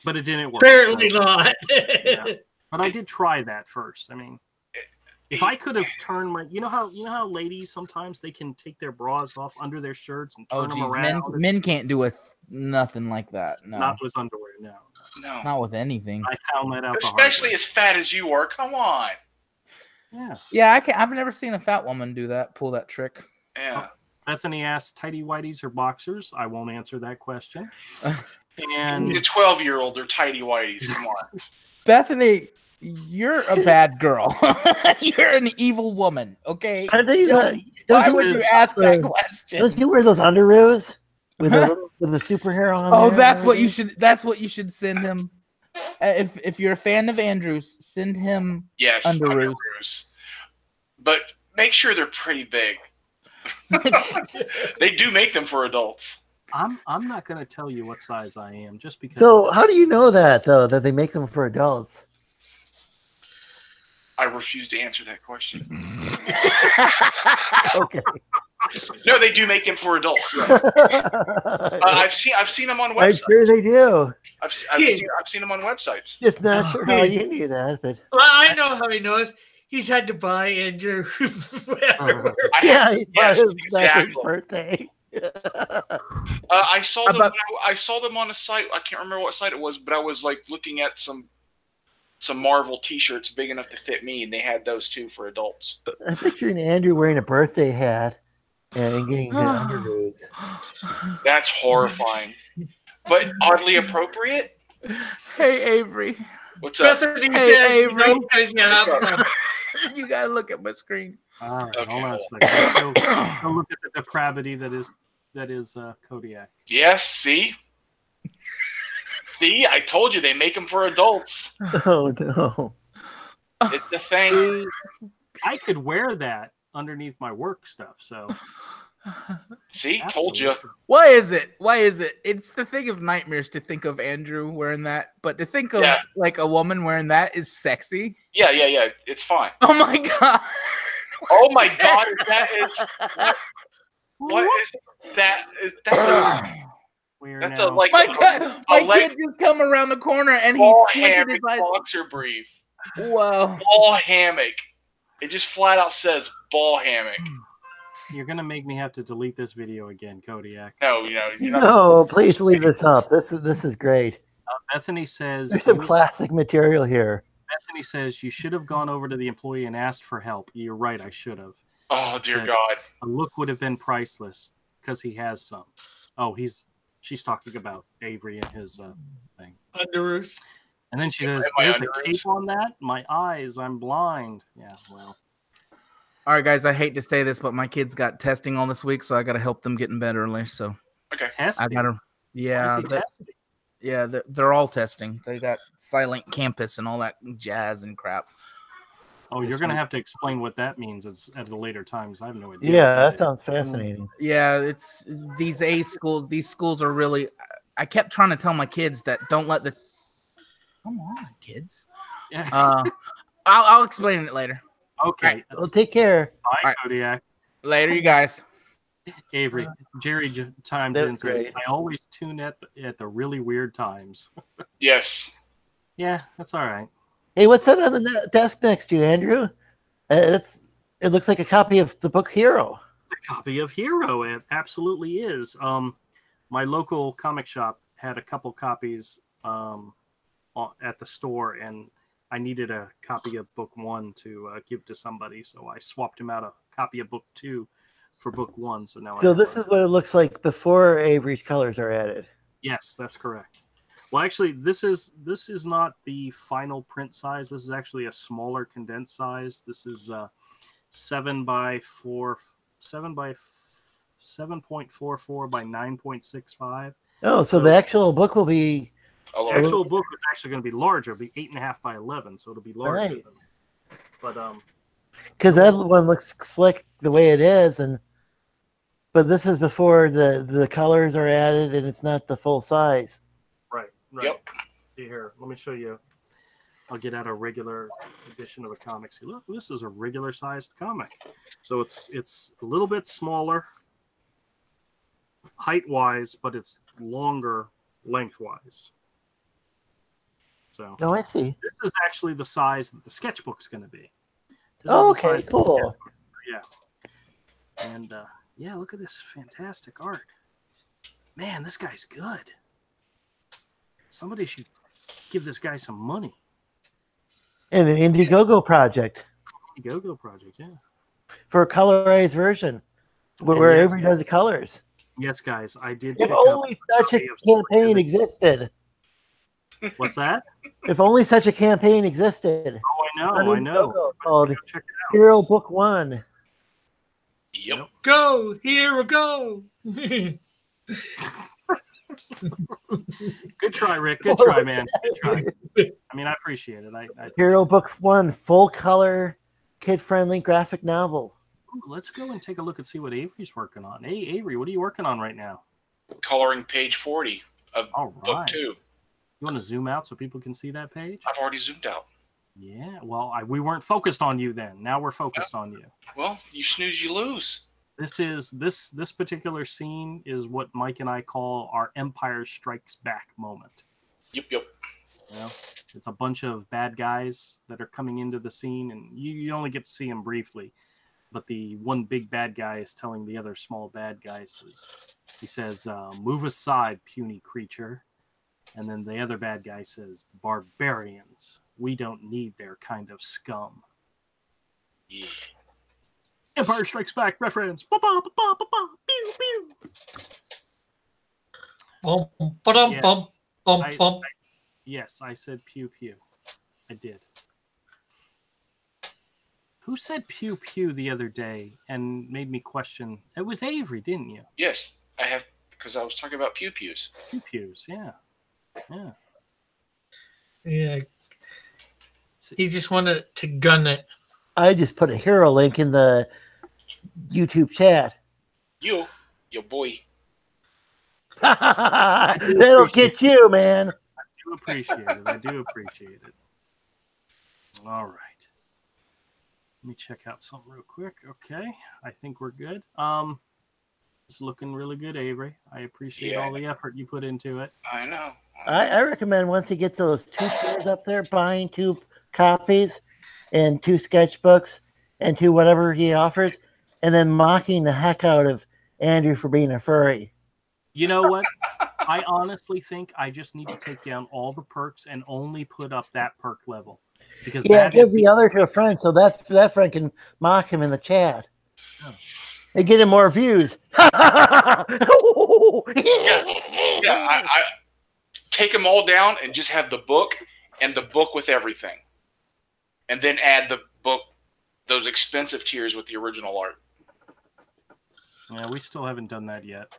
But it didn't work. Apparently so, not. yeah. But I did try that first. I mean, if I could have turned my, how ladies sometimes they can take their bras off under their shirts and turn them geez, around. men can't do nothing like that. No, Not with underwear, no. No. not with anything. I found that out. Especially as fat as you are. Come on. Yeah. Yeah, I've never seen a fat woman do that, pull that trick. Yeah. Bethany asked, tighty whities or boxers? I won't answer that question. And He's a 12-year-old. They're tighty whities. Come on. Bethany, you're a bad girl. You're an evil woman. Okay. I think Why would you ask that question? Don't you wear those underoos with the superhero on? Oh, there that's what you should. That's what you should send him. If you're a fan of Andrews, send him underoos. But make sure they're pretty big. They do make them for adults. I'm not going to tell you what size I am just because. So how do you know that though? That they make them for adults? I refuse to answer that question. Okay. No, they do make them for adults. I've seen them on websites. I'm sure they do. I've seen them on websites. Just not sure how you knew that, but well, I know how he knows. He's had to buy Andrew. Yeah, he bought his exactly. birthday. I saw them. I saw them on a site. I can't remember what site it was, but I was like looking at some Marvel T-shirts big enough to fit me, and they had those too for adults. I'm picturing Andrew wearing a birthday hat and getting good underoos. That's horrifying, but oddly appropriate. Hey, Avery. What's up? Hey, Avery. You gotta look at my screen. All right, hold on a second. Go look at the depravity that is Kodiak. Yes, see, I told you they make them for adults. Oh no! It's the thing. I could wear that underneath my work stuff. So, see, absolutely. Told you. Why is it? It's the thing of nightmares to think of Andrew wearing that, but to think of like a woman wearing that is sexy. Yeah. It's fine. Oh my god! Oh my god! What is that? That's like my kid just come around the corner and he's squinted his eyes. Boxer brief. Whoa! Ball hammock. It just flat out says ball hammock. You're gonna make me have to delete this video again, Kodiak. No, you're not. No, please leave this up. This is great. Bethany says There's some classic material here. Bethany says you should have gone over to the employee and asked for help. You're right, I should have. Oh dear God! A look would have been priceless because he has some. Oh, she's talking about Avery and his thing. Underoos. And then she says, "There's a cape on that. My eyes, I'm blind." Yeah, well. All right, guys. I hate to say this, but my kids got testing all this week, so I got to help them get in bed early. So okay, testing. I gotta. Yeah. Yeah, they're all testing. They got silent campus and all that jazz and crap. Oh, you're going to have to explain what that means at a later time because I have no idea. Yeah, that sounds fascinating. Yeah, it's these A schools. These schools are really. I kept trying to tell my kids that don't let the. Come on, kids. Yeah. I'll explain it later. Okay. Right. Well, take care. Bye, Kodiak. Later, you guys. Avery, Jerry chimes in and says, "I always tune at the really weird times." Yes. Yeah, that's all right. Hey, what's that on the desk next to you, Andrew? It looks like a copy of the book Hero. It's a copy of Hero. It absolutely is. My local comic shop had a couple copies at the store, and I needed a copy of book 1 to give to somebody, so I swapped him out a copy of book 2 for book 1. So now. So this is what it looks like before Avery's colors are added. Yes, that's correct. Well, actually, this is not the final print size. This is actually a smaller condensed size. This is 7.44 by 9.65. Oh, so the actual book will be. The actual book is actually going to be larger. It'll be 8.5 by 11, so it'll be larger. Right. But because that one looks slick the way it is, but this is before the colors are added, and it's not the full size. Right. Yep. See here, let me show you. I'll get out a regular edition of a comic. See, look, this is a regular sized comic. So it's a little bit smaller height wise, but it's longer lengthwise. So I see. This is actually the size that the sketchbook's going to be. Oh, okay, cool. Yeah. And yeah, look at this fantastic art. Man, this guy's good. Somebody should give this guy some money. And an IndieGoGo project. IndieGoGo project, yeah. For a colorized version. where yes, Avery does the colors. yes, guys, I did. If pick only up such a copy of Sword campaign Division. existed. What's that? If only such a campaign existed. Oh, I know. Called Go check it out. Hero Book 1. Yep. Go, hero, go. Good try, Rick. Good try, man. Good try. I mean, I appreciate it. I Hero Book 1, full color, kid friendly graphic novel. Ooh, let's go and take a look and see what Avery's working on. Hey, Avery, what are you working on right now? Coloring page 40 of All book right. 2. You want to zoom out so people can see that page? I've already zoomed out. Yeah. Well, we weren't focused on you then. Now we're focused on you. Well, you snooze, you lose. This particular scene is what Mike and I call our Empire Strikes Back moment. Yep. You know, it's a bunch of bad guys that are coming into the scene, and you only get to see them briefly. But the one big bad guy is telling the other small bad guys, he says, "Move aside, puny creature." And then the other bad guy says, "Barbarians. We don't need their kind of scum." Yeah. Empire Strikes Back reference. Ba-ba-ba-ba-ba-ba. Pew, pew. Bum, ba-dum, Yes. bum, bum, bum. Yes, I said pew pew. I did. Who said pew pew the other day and made me question? It was Avery, didn't you? Yes, I have, because I was talking about pew pews. Pew pews, yeah. Yeah. He just wanted to gun it. I just put a hero link in the YouTube chat. Your boy. That'll get you, man. I do appreciate it. I do appreciate it. All right. Let me check out something real quick. Okay. I think we're good. It's looking really good, Avery. I appreciate all the effort you put into it. I know. I recommend once he gets those 2 tiers up there, buying 2 copies and 2 sketchbooks and 2 whatever he offers, and then mocking the heck out of Andrew for being a furry. You know what? I honestly think I just need to take down all the perks and only put up that perk level. Because give the other to a friend so that friend can mock him in the chat. Oh. And get him more views. I take them all down and just have the book and the book with everything. And then add the book, those expensive tiers with the original art. Yeah, we still haven't done that yet.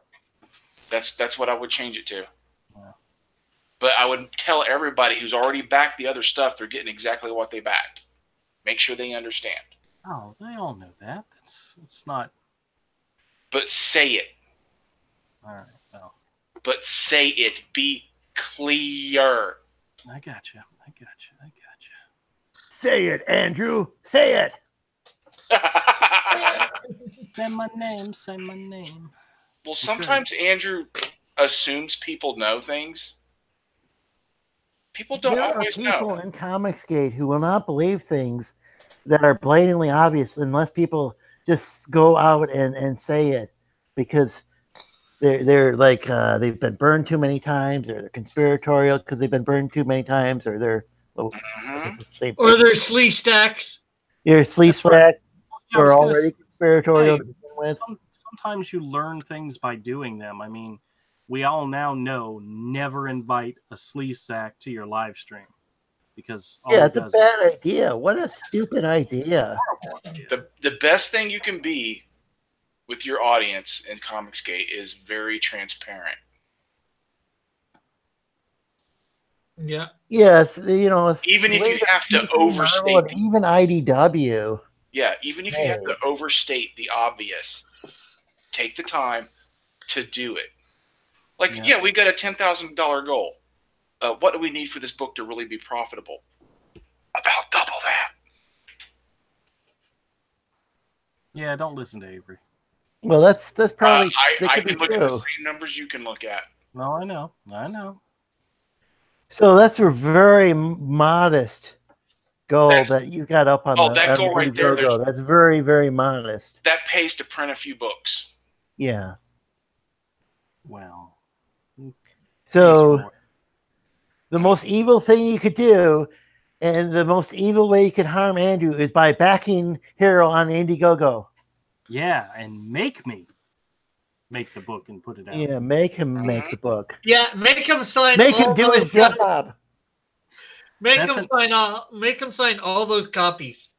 That's what I would change it to. Yeah. But I would tell everybody who's already backed the other stuff, they're getting exactly what they backed. Make sure they understand. Oh, they all know that. It's not. But say it. All right. Well, But say it. Be clear. I got you. Say it, Andrew. Say it. Say my name. Say my name. Well, sometimes Andrew assumes people know things. People don't There always are people know. in Comicsgate who will not believe things that are blatantly obvious unless people just go out and say it, because they're like they've been burned too many times, or they're conspiratorial because they've been burned too many times, or they're or they're slee stacks. You're slee stacks. We're gonna already conspiratorial to begin with. Sometimes you learn things by doing them. I mean, we all now know never invite a sleaze sack to your live stream, because it's a bad idea. What a stupid idea. The best thing you can be with your audience in Comicsgate is very transparent. Yeah. Yes, you know, even if you have to overstate, even IDW. Yeah, even if you have to overstate the obvious, take the time to do it. Like, we got a $10,000 goal. What do we need for this book to really be profitable? About double that. Yeah, don't listen to Avery. Well, that's probably. I can look at the same numbers you can look at. No, I know. So that's a very modest goal that you got up on. That goal right there. That's very, very modest. That pays to print a few books. Yeah. Well. So the most evil thing you could do, and the most evil way you could harm Andrew, is by backing Hero on IndieGoGo. Yeah, and make me make the book and put it out. Yeah, make him make the book. Yeah, make him sign. Make him all do those his job. Make him sign all. Make him sign all those copies.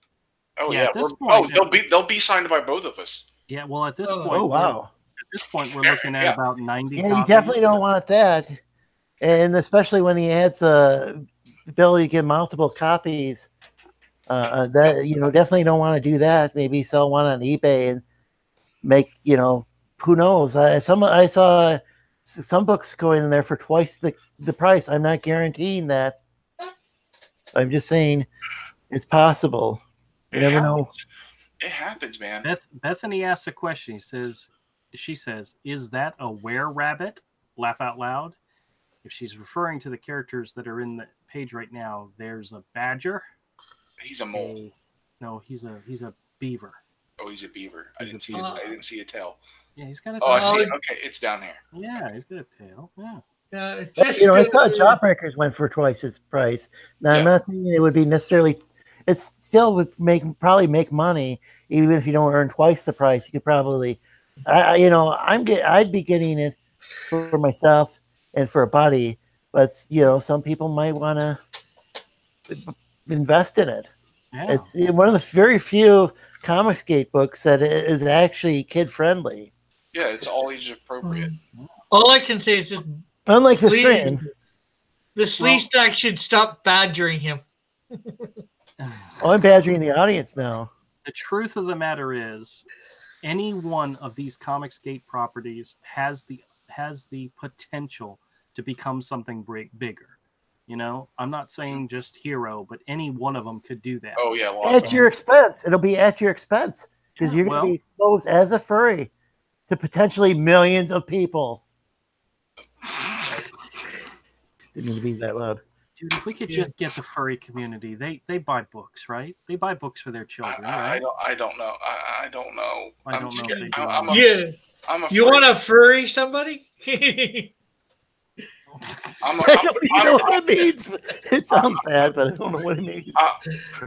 Oh Yeah, yeah. at this point, They'll be signed by both of us. Yeah, well, at this Oh, point, wow. At this point, we're looking at about 90 Yeah, copies. you definitely don't want that, and especially when he adds the ability to get multiple copies. That definitely don't want to do that. Maybe sell one on eBay and make who knows. I saw some books going in there for twice the price. I'm not guaranteeing that. I'm just saying it's possible. You never know. It happens, man. Bethany asks a question. She says, "Is that a were-rabbit?" Laugh out loud. If she's referring to the characters that are in the page right now, there's a badger. He's a mole. No, he's a beaver. Oh, he's a beaver. I didn't see a tail. Yeah, he's got a tail. Oh, I see it. Okay, it's down there. Yeah, he's got a tail. Yeah. Yeah, I thought Jawbreakers went for twice its price. Now, I'm not saying it would be necessarily. It still would probably make money, even if you don't earn twice the price. You could probably, I'd be getting it for myself and for a buddy, but some people might want to invest in it. Yeah. It's one of the very few Comicsgate books that is actually kid friendly. Yeah, it's all age appropriate. All I can say is just unlike the stream. The Sleestack should stop badgering him. I'm badgering the audience now. The truth of the matter is, any one of these Comicsgate properties has the potential to become something bigger. I'm not saying just Hero, but any one of them could do that. Oh yeah, at your expense. It'll be at your expense because you're going to be exposed as a furry to potentially millions of people. Didn't mean to be that loud. Dude, if we could just get the furry community, they buy books, right? They buy books for their children, right? I don't know. I don't know. I don't know if they do. You want to furry somebody? I don't know what that means. It sounds bad, but I don't know what it means.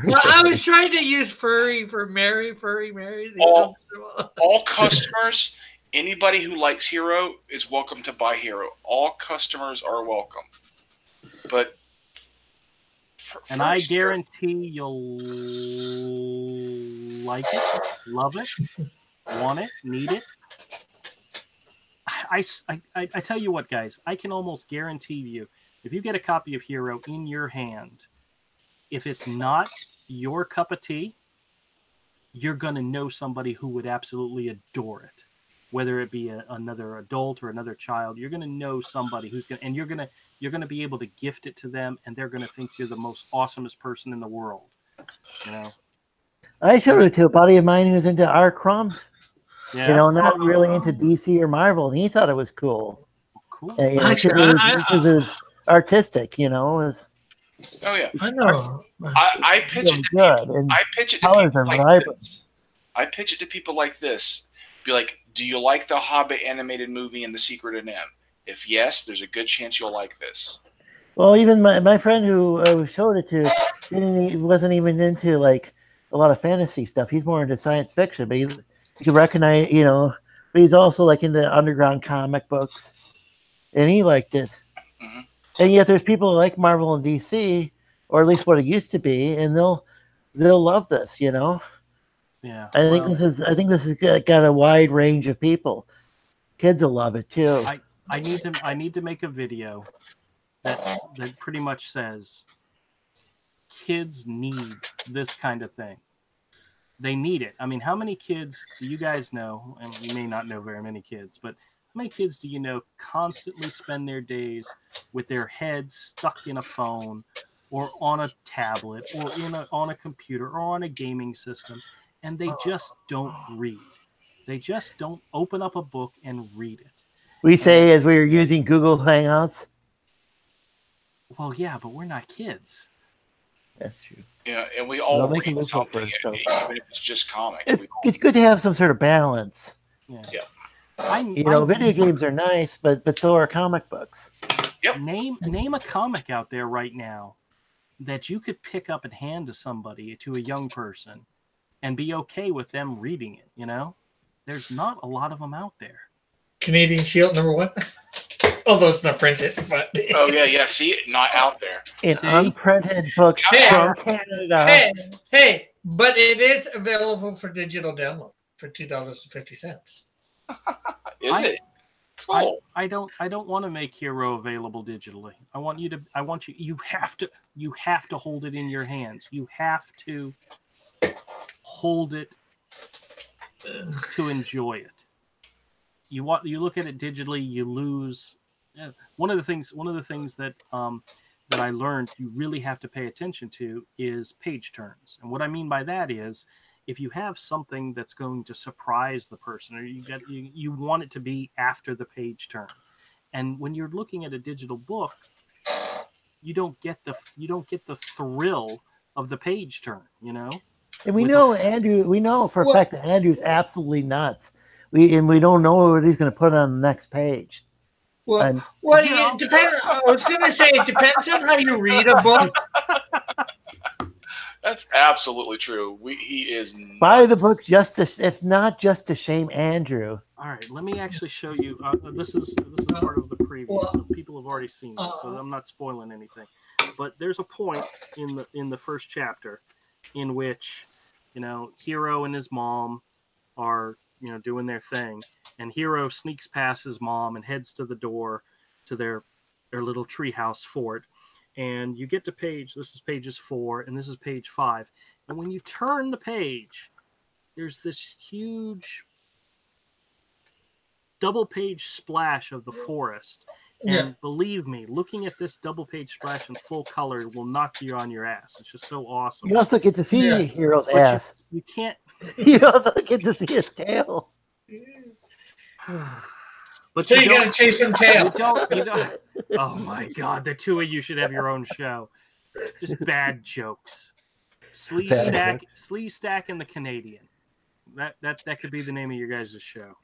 Well, I was trying to use furry for furry Mary. All customers, anybody who likes Hero is welcome to buy Hero. All customers are welcome. But I guarantee you'll like it, love it, want it, need it. I tell you what, guys, I can almost guarantee you, if you get a copy of Hero in your hand, if it's not your cup of tea, you're going to know somebody who would absolutely adore it. Whether it be another adult or another child, you're going to know somebody who's going to, and you're going to be able to gift it to them, and they're going to think you're the most awesomest person in the world. I showed it to a buddy of mine who's into R. Crumb. Yeah. Not really into DC or Marvel, and he thought it was cool. Cool. Because it was artistic, Oh yeah, I know. I pitch it. I pitch it to people like this. I pitch it to people like this. Be like, do you like the Hobbit animated movie and The Secret of NIMH? If yes, there's a good chance you'll like this. Well, even my friend who I showed it to wasn't even into like a lot of fantasy stuff. He's more into science fiction, but he could recognize, but he's also like into underground comic books, and he liked it. Mm-hmm. And yet, there's people who like Marvel and DC, or at least what it used to be, and they'll love this. Yeah. I think this has got a wide range of people. Kids will love it too. I need to make a video that pretty much says kids need this kind of thing. They need it. I mean, how many kids do you guys know? And you may not know very many kids, but how many kids do you know constantly spend their days with their heads stuck in a phone or on a tablet or on a computer or on a gaming system, and they just don't read? They just don't open up a book and read it. We say as we were using Google Hangouts. Well, yeah, but we're not kids. That's true. Yeah, and we all read something, even if it's just comics. It's good to have some sort of balance. Yeah. Video games are nice, but so are comic books. Yep. Name a comic out there right now that you could pick up and hand to somebody, to a young person, and be okay with them reading it. there's not a lot of them out there. Canadian Shield #1. Although it's not printed, but Oh yeah. See, not out there. An See? unprinted book Hey. from Canada. hey, but it is available for digital download for $2.50. Is it? Cool. I don't want to make Hero available digitally. You have to hold it in your hands. You have to hold it to enjoy it. You look at it digitally, you lose. One of the things that that I learned you really have to pay attention to is page turns. And what I mean by that is, if you have something that's going to surprise the person, or you want it to be after the page turn, and when you're looking at a digital book, you don't get the thrill of the page turn, you know. And we know for a fact that Andrew's absolutely nuts. We don't know what he's going to put on the next page. Well, it depends. I was going to say it depends on how you read a book. That's absolutely true. He is buy the book if not just to shame Andrew. All right, let me actually show you. This is part of the preview, so people have already seen this, so I'm not spoiling anything. But there's a point in the first chapter in which, you know, Hero and his mom are, you know, doing their thing, and Hero sneaks past his mom and heads to the door to their little treehouse fort. And you get to this is pages 4, and this is page 5. And when you turn the page, there's this huge double page splash of the forest. And believe me, looking at this double page splash in full color will knock you on your ass. It's just so awesome. You also get to see Hero's ass. You can't. You also get to see his tail. But so you got to chase him tail. You don't. Oh my God, the two of you should have your own show. Just bad jokes. Slee Stack and the Canadian. That could be the name of your guys' show.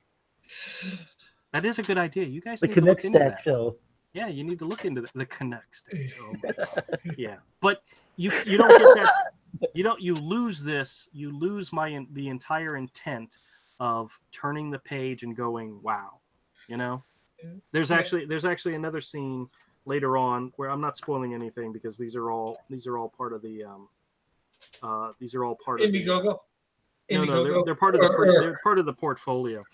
That is a good idea. You guys need to look into that. Show. Yeah, you need to look into the Canuck Stack show. Yeah, but you don't get that. You lose this. You lose the entire intent of turning the page and going, wow. You know, there's actually another scene later on where I'm not spoiling anything because these are all part of the IndieGoGo. No, they're part of the portfolio.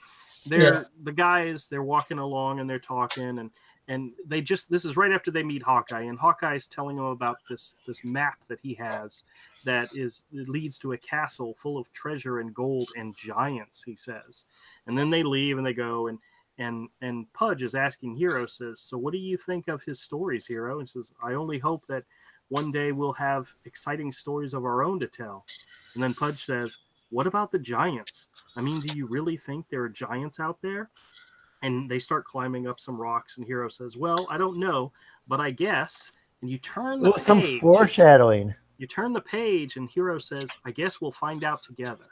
The guys, they're walking along and they're talking and they this is right after they meet Hawkeye, and Hawkeye's telling them about this map that he has that leads to a castle full of treasure and gold and giants, he says. And then they leave and they go and Pudge is asking Hero, says, so what do you think of his stories, Hero? And says, I only hope that one day we'll have exciting stories of our own to tell. And then Pudge says, what about the giants? I mean, do you really think there are giants out there? And they start climbing up some rocks, and Hero says, well, I don't know, but I guess. And you turn the page. Some foreshadowing. You turn the page, and Hero says, I guess we'll find out together.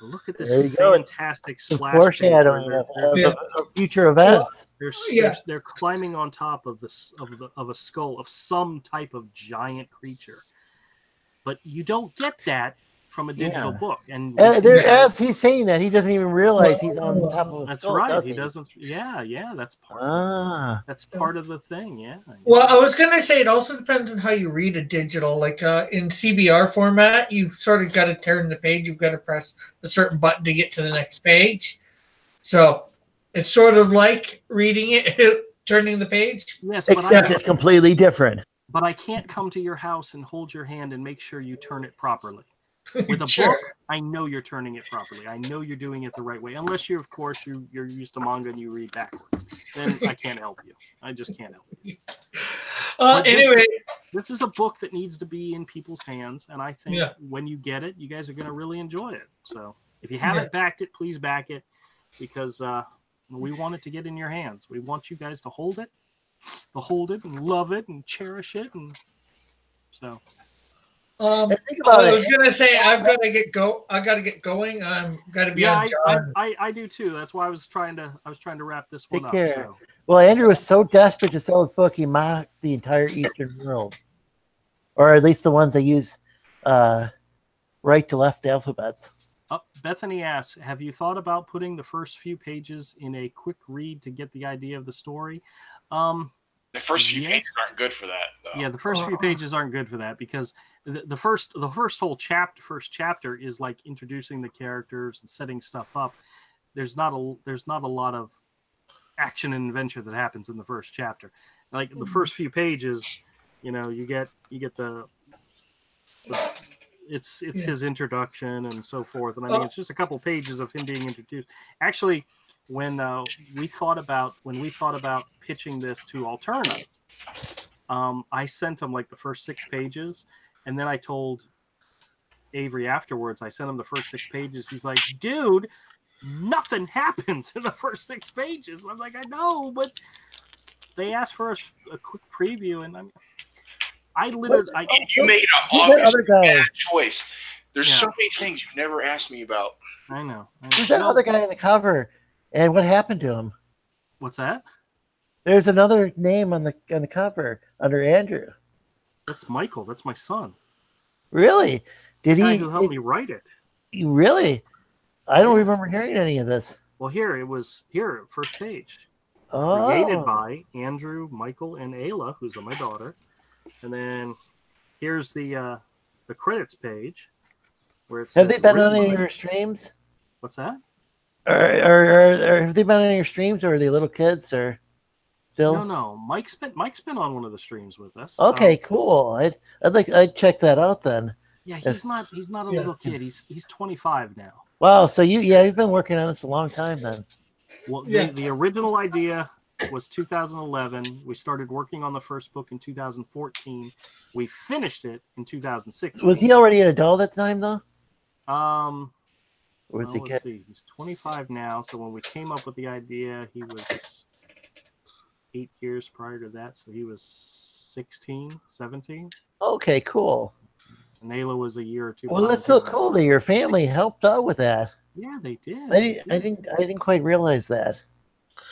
Look at this fantastic splash. Foreshadowing of future events. They're climbing on top of a skull of some type of giant creature, but you don't get that from a digital book. And as he's saying that, he doesn't even realize he's on top of a skull. That's right. He doesn't. Yeah. That's part. That's part of the thing. Yeah. Well, I was gonna say it also depends on how you read a digital. Like in CBR format, you've sort of got to turn the page. You've got to press a certain button to get to the next page. So it's sort of like reading it, turning the page. Yes, except it's completely different. But I can't come to your house and hold your hand and make sure you turn it properly. With a book, I know you're turning it properly. I know you're doing it the right way. Unless you're used to manga and you read backwards. Then I can't help you. I just can't help you. Anyway. This is a book that needs to be in people's hands. And I think when you get it, you guys are going to really enjoy it. So if you haven't backed it, please back it. Because we want it to get in your hands. We want you guys to hold it and love it and cherish it. And so... I was gonna say I've got to get going. I'm gonna be on John. I do too. That's why I was trying to wrap this one up. So. Well, Andrew was so desperate to sell his book, he mocked the entire Eastern world, or at least the ones that use right to left alphabets. Bethany asks, have you thought about putting the first few pages in a quick read to get the idea of the story? The first few Yes. pages aren't good for that, though. Yeah, the first few pages aren't good for that because the first whole first chapter is like introducing the characters and setting stuff up. There's not a lot of action and adventure that happens in the first chapter. Like the first few pages, you know, you get the it's his introduction and so forth. And I mean, it's just a couple pages of him being introduced. Actually, when we thought about pitching this to Alterna, I sent him like the first 6 pages, and then I told Avery afterwards. I sent him the first 6 pages. He's like, "Dude, nothing happens in the first 6 pages." I'm like, "I know, but they asked for a quick preview, and you made an obvious bad choice. There's so many things you never asked me about. I know. Who's that other guy on the cover? And what happened to him? What's that? There's another name on the cover under Andrew. That's Michael. That's my son. Really? Did the guy he? Who helped me write it? Really? I don't remember hearing any of this. Well, it was first page. Oh. Created by Andrew, Michael, and Ayla, who's my daughter. And then here's the credits page where it says, have they been on any of your streams? What's that? Or have they been on your streams, or are they little kids, or still? No. Mike's been on one of the streams with us. Okay, cool. I'd check that out then. Yeah, he's not a little kid. He's 25 now. Wow, so you've been working on this a long time then. Well, the original idea was 2011. We started working on the first book in 2014. We finished it in 2016. Was he already an adult at the time though? Or was he let's see. He's 25 now. So when we came up with the idea, he was 8 years prior to that. So he was 16, 17. Okay, cool. And Ayla was a year or two. Well, that's so cool that your family helped out with that. Yeah, they did. I didn't quite realize that.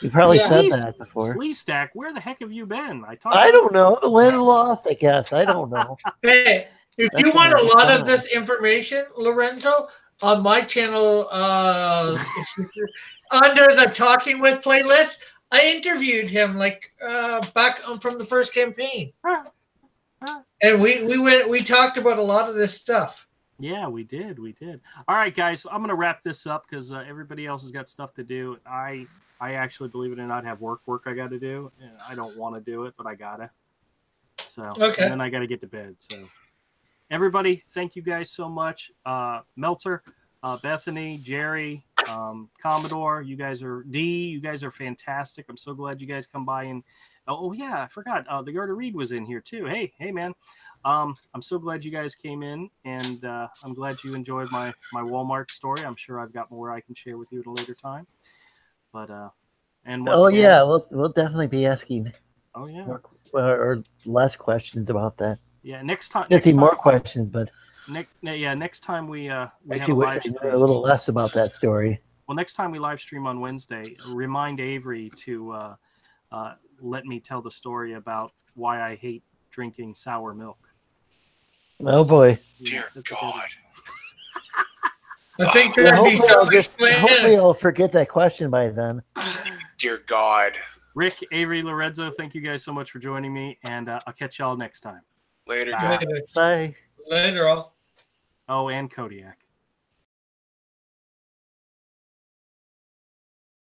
You probably said that before. Sleestack, where the heck have you been? I don't know. The land lost, I guess. I don't know. Hey, if you want a lot of this information, Lorenzo, on my channel, under the Talking With playlist, I interviewed him back from the first campaign, and we talked about a lot of this stuff. Yeah, we did. All right, guys, I'm gonna wrap this up because everybody else has got stuff to do. I actually, believe it or not, have work I got to do. I don't want to do it, but I gotta. So okay, and then I got to get to bed. So everybody, thank you guys so much. Meltzer, Bethany, Jerry, Commodore, you guys are fantastic. I'm so glad you guys come by and I forgot. The Garter Reed was in here too. Hey man. I'm so glad you guys came in, and I'm glad you enjoyed my Walmart story. I'm sure I've got more I can share with you at a later time. But we'll definitely be asking. Oh yeah, more, or less questions about that. Yeah, next time. More questions, but next time we have a live stream. A little less about that story. Well, next time we live stream on Wednesday, remind Avery to let me tell the story about why I hate drinking sour milk. Oh boy! Dear God. I think hopefully I'll forget that question by then. Dear God. Rick, Avery, Lorenzo, thank you guys so much for joining me, and I'll catch y'all next time. Later, Bye. Later, all. Oh, and Kodiak.